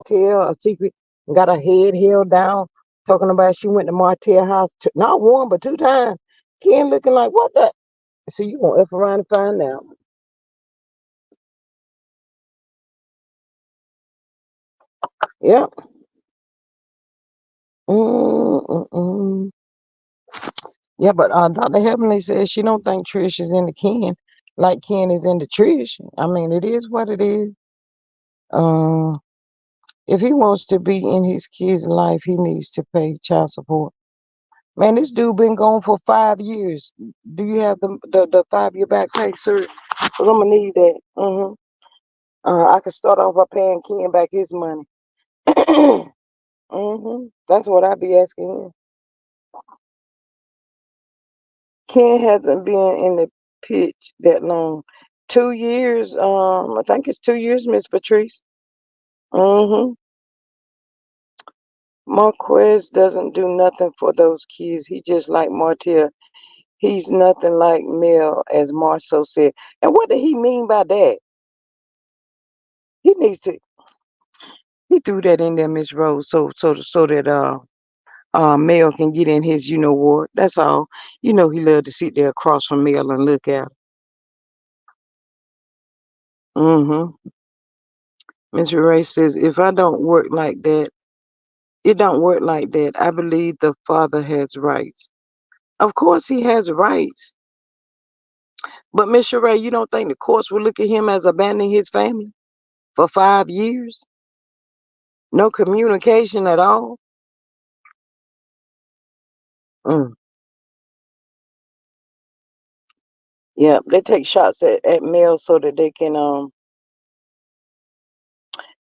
Speaker 1: tell a secret, and got her head held down, talking about she went to Martell house not one but two times. Ken looking like what the? So you gonna F around and find out? Yep. Mm-mm. Yeah, but Dr. Heavenly says she don't think Trish is into Ken like Ken is into Trish. I mean, it is what it is. Uh, if he wants to be in his kid's life, he needs to pay child support. Man, this dude been gone for 5 years. Do you have the 5 year back pay, sir? Cause I'm gonna need that. I can start off by paying Ken back his money. That's what I be asking him. Ken hasn't been in the pitch that long. 2 years. I think it's 2 years, Miss Patrice. Mm-hmm. Marquez doesn't do nothing for those kids. He just like Martell. He's nothing like Mel, as Marceau said. And what did he mean by that? He needs to. He threw that in there, Miss Rose, so that Mel can get in his, what. That's all. He loved to sit there across from Mel and look at her. Mm-hmm. Miss Ray says, if I don't work like that, it don't work like that. I believe the father has rights. Of course he has rights. But Miss Sheree, you don't think the courts will look at him as abandoning his family for 5 years? No communication at all? Mm. Yeah, they take shots at Mel so that they can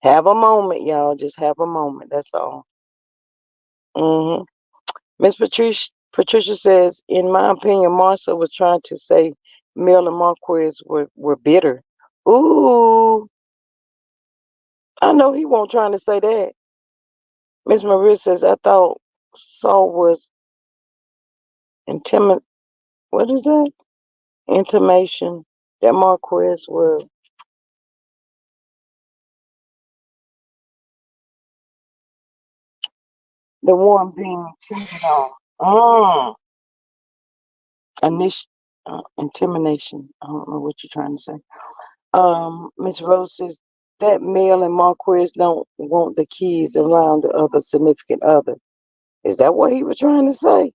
Speaker 1: have a moment, y'all. Just have a moment. That's all. Miss Patricia says, in my opinion, Marcia was trying to say Mel and Marquez were bitter. Ooh, I know he won't trying to say that. Miss Maria says, I thought Saul was intimate. What is that? Intimation that Marquez was the one being cheated on. Initial intimidation. I don't know what you're trying to say. Miss Rose says that Mel and Marquez don't want the kids around the other significant other. Is that what he was trying to say?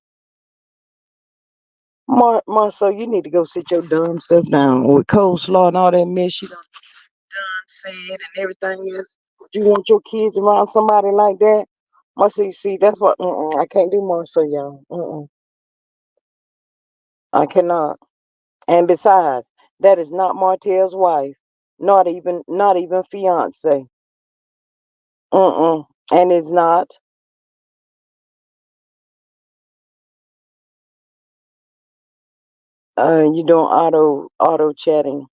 Speaker 1: Marcel, you need to go sit your dumb self down with coleslaw and all that mess you done said and everything else. You want your kids around somebody like that? Marcel, you see, that's what I can't do Marcel, y'all. I cannot. And besides, that is not Martell's wife. Not even fiance. And it's not. You doing auto chatting.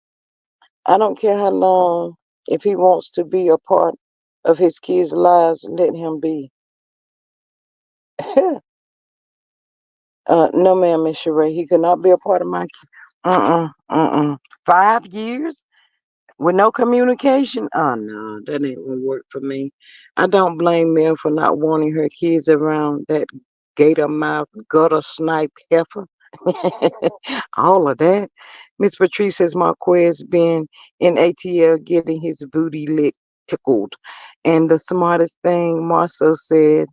Speaker 1: I don't care how long. If he wants to be a part of his kids' lives, let him be. No, ma'am, Miss Sheree. He could not be a part of my. Uh. 5 years with no communication. Oh no, that ain't gonna work for me. I don't blame Mel for not wanting her kids around that gator mouth, gutter snipe heifer. All of that. Miss Patrice says Marquez been in ATL getting his booty licked, tickled. And the smartest thing Marcel said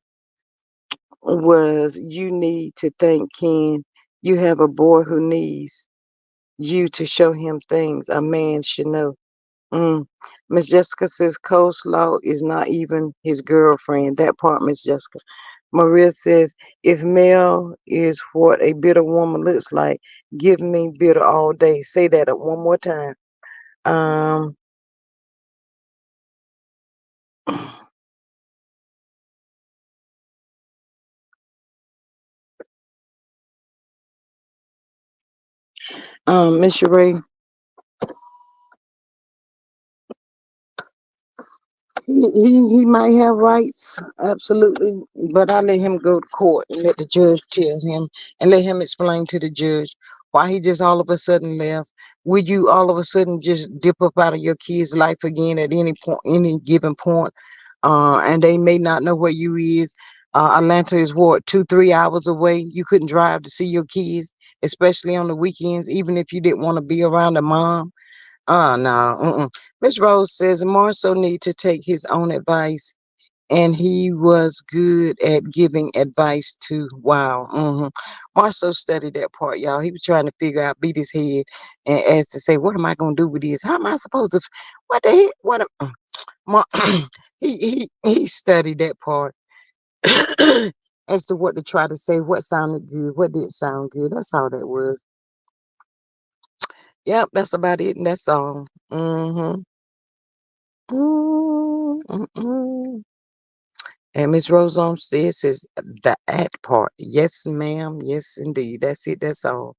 Speaker 1: was, you need to thank Ken. You have a boy who needs you to show him things a man should know. Mm. Miss Jessica says coleslaw is not even his girlfriend. That part, Miss Jessica. Maria says, if Mel is what a bitter woman looks like, give me bitter all day. Say that one more time. Um, Miss Sheree, he might have rights, absolutely, but I let him go to court and let the judge tell him and let him explain to the judge why he just all of a sudden left. Would you all of a sudden just dip up out of your kid's life again at any point, any given point? And they may not know where you is. Atlanta is what 2-3 hours away. You couldn't drive to see your kids, especially on the weekends, even if you didn't want to be around the mom. No. Miss Rose says Marcel need to take his own advice, and he was good at giving advice too. Wow. Marcel studied that part, y'all. He was trying to figure out, beat his head, and asked to say, "What am I gonna do with this? How am I supposed to? What the heck? What am?" Mar- he studied that part as to what to try to say, what sounded good, what didn't sound good. That's all that was. Yep, that's about it, and that's all. Mm. And Miss Rose on stairs says the at part. Yes, ma'am. Yes, indeed. That's it. That's all.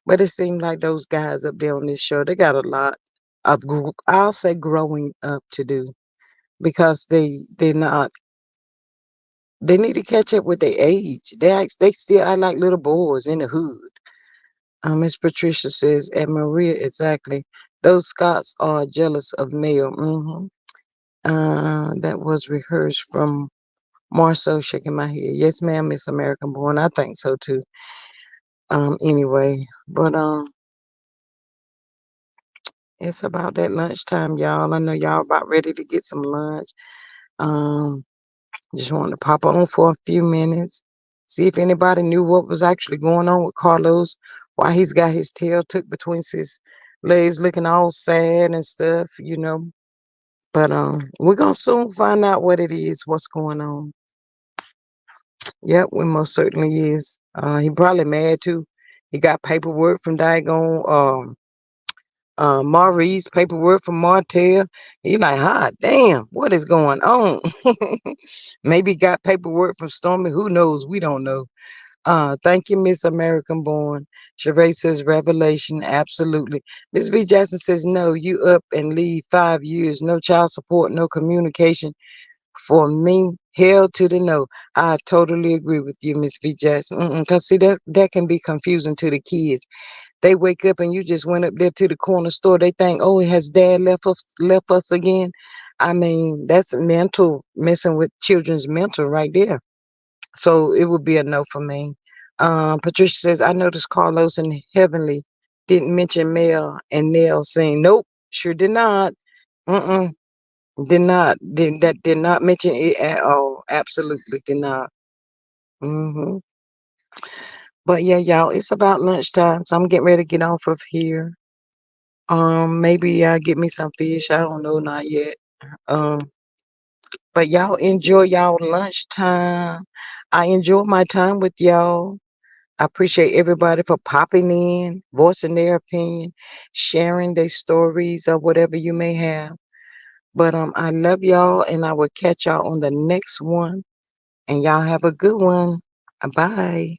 Speaker 1: But it seems like those guys up there on this show, they got a lot of, I'll say, growing up to do because they're not. They need to catch up with their age. They still act like little boys in the hood. Miss Patricia says, and Maria, exactly. Those Scots are jealous of male. That was rehearsed from Marceau shaking my head. Yes, ma'am, Miss American born. I think so too. Anyway, but it's about that lunchtime, y'all. I know y'all about ready to get some lunch. Um, just wanted to pop on for a few minutes, see if anybody knew what was actually going on with Carlos, why he's got his tail tucked between his legs, looking all sad and stuff. But we're gonna soon find out what it is, what's going on. Yep, we most certainly is. He probably mad too. He got paperwork from Dagon Maurice, paperwork from Martell. He like, hot damn, what is going on? Maybe got paperwork from Stormy. Who knows? We don't know. Thank you, Miss American Born. Sheree says Revelation, absolutely. Miss V Jackson says no. You up and leave 5 years, no child support, no communication. For me, hell to the no. I totally agree with you, Miss V Jackson. Cause see that can be confusing to the kids. They wake up and you just went up there to the corner store. They think, oh, has dad left us again? I mean, that's mental messing with children's mental right there. So it would be a no for me. Patricia says, I noticed Carlos and Heavenly didn't mention Mel and Nell saying, nope, sure did not. Mm-mm, did not. Did not mention it at all. Absolutely did not. hmm But yeah, y'all, it's about lunchtime, so I'm getting ready to get off of here. Maybe I'll get me some fish. I don't know, not yet. Um, but y'all enjoy y'all lunchtime. I enjoy my time with y'all. I appreciate everybody for popping in, voicing their opinion, sharing their stories or whatever you may have. But I love y'all and I will catch y'all on the next one. And y'all have a good one. Bye.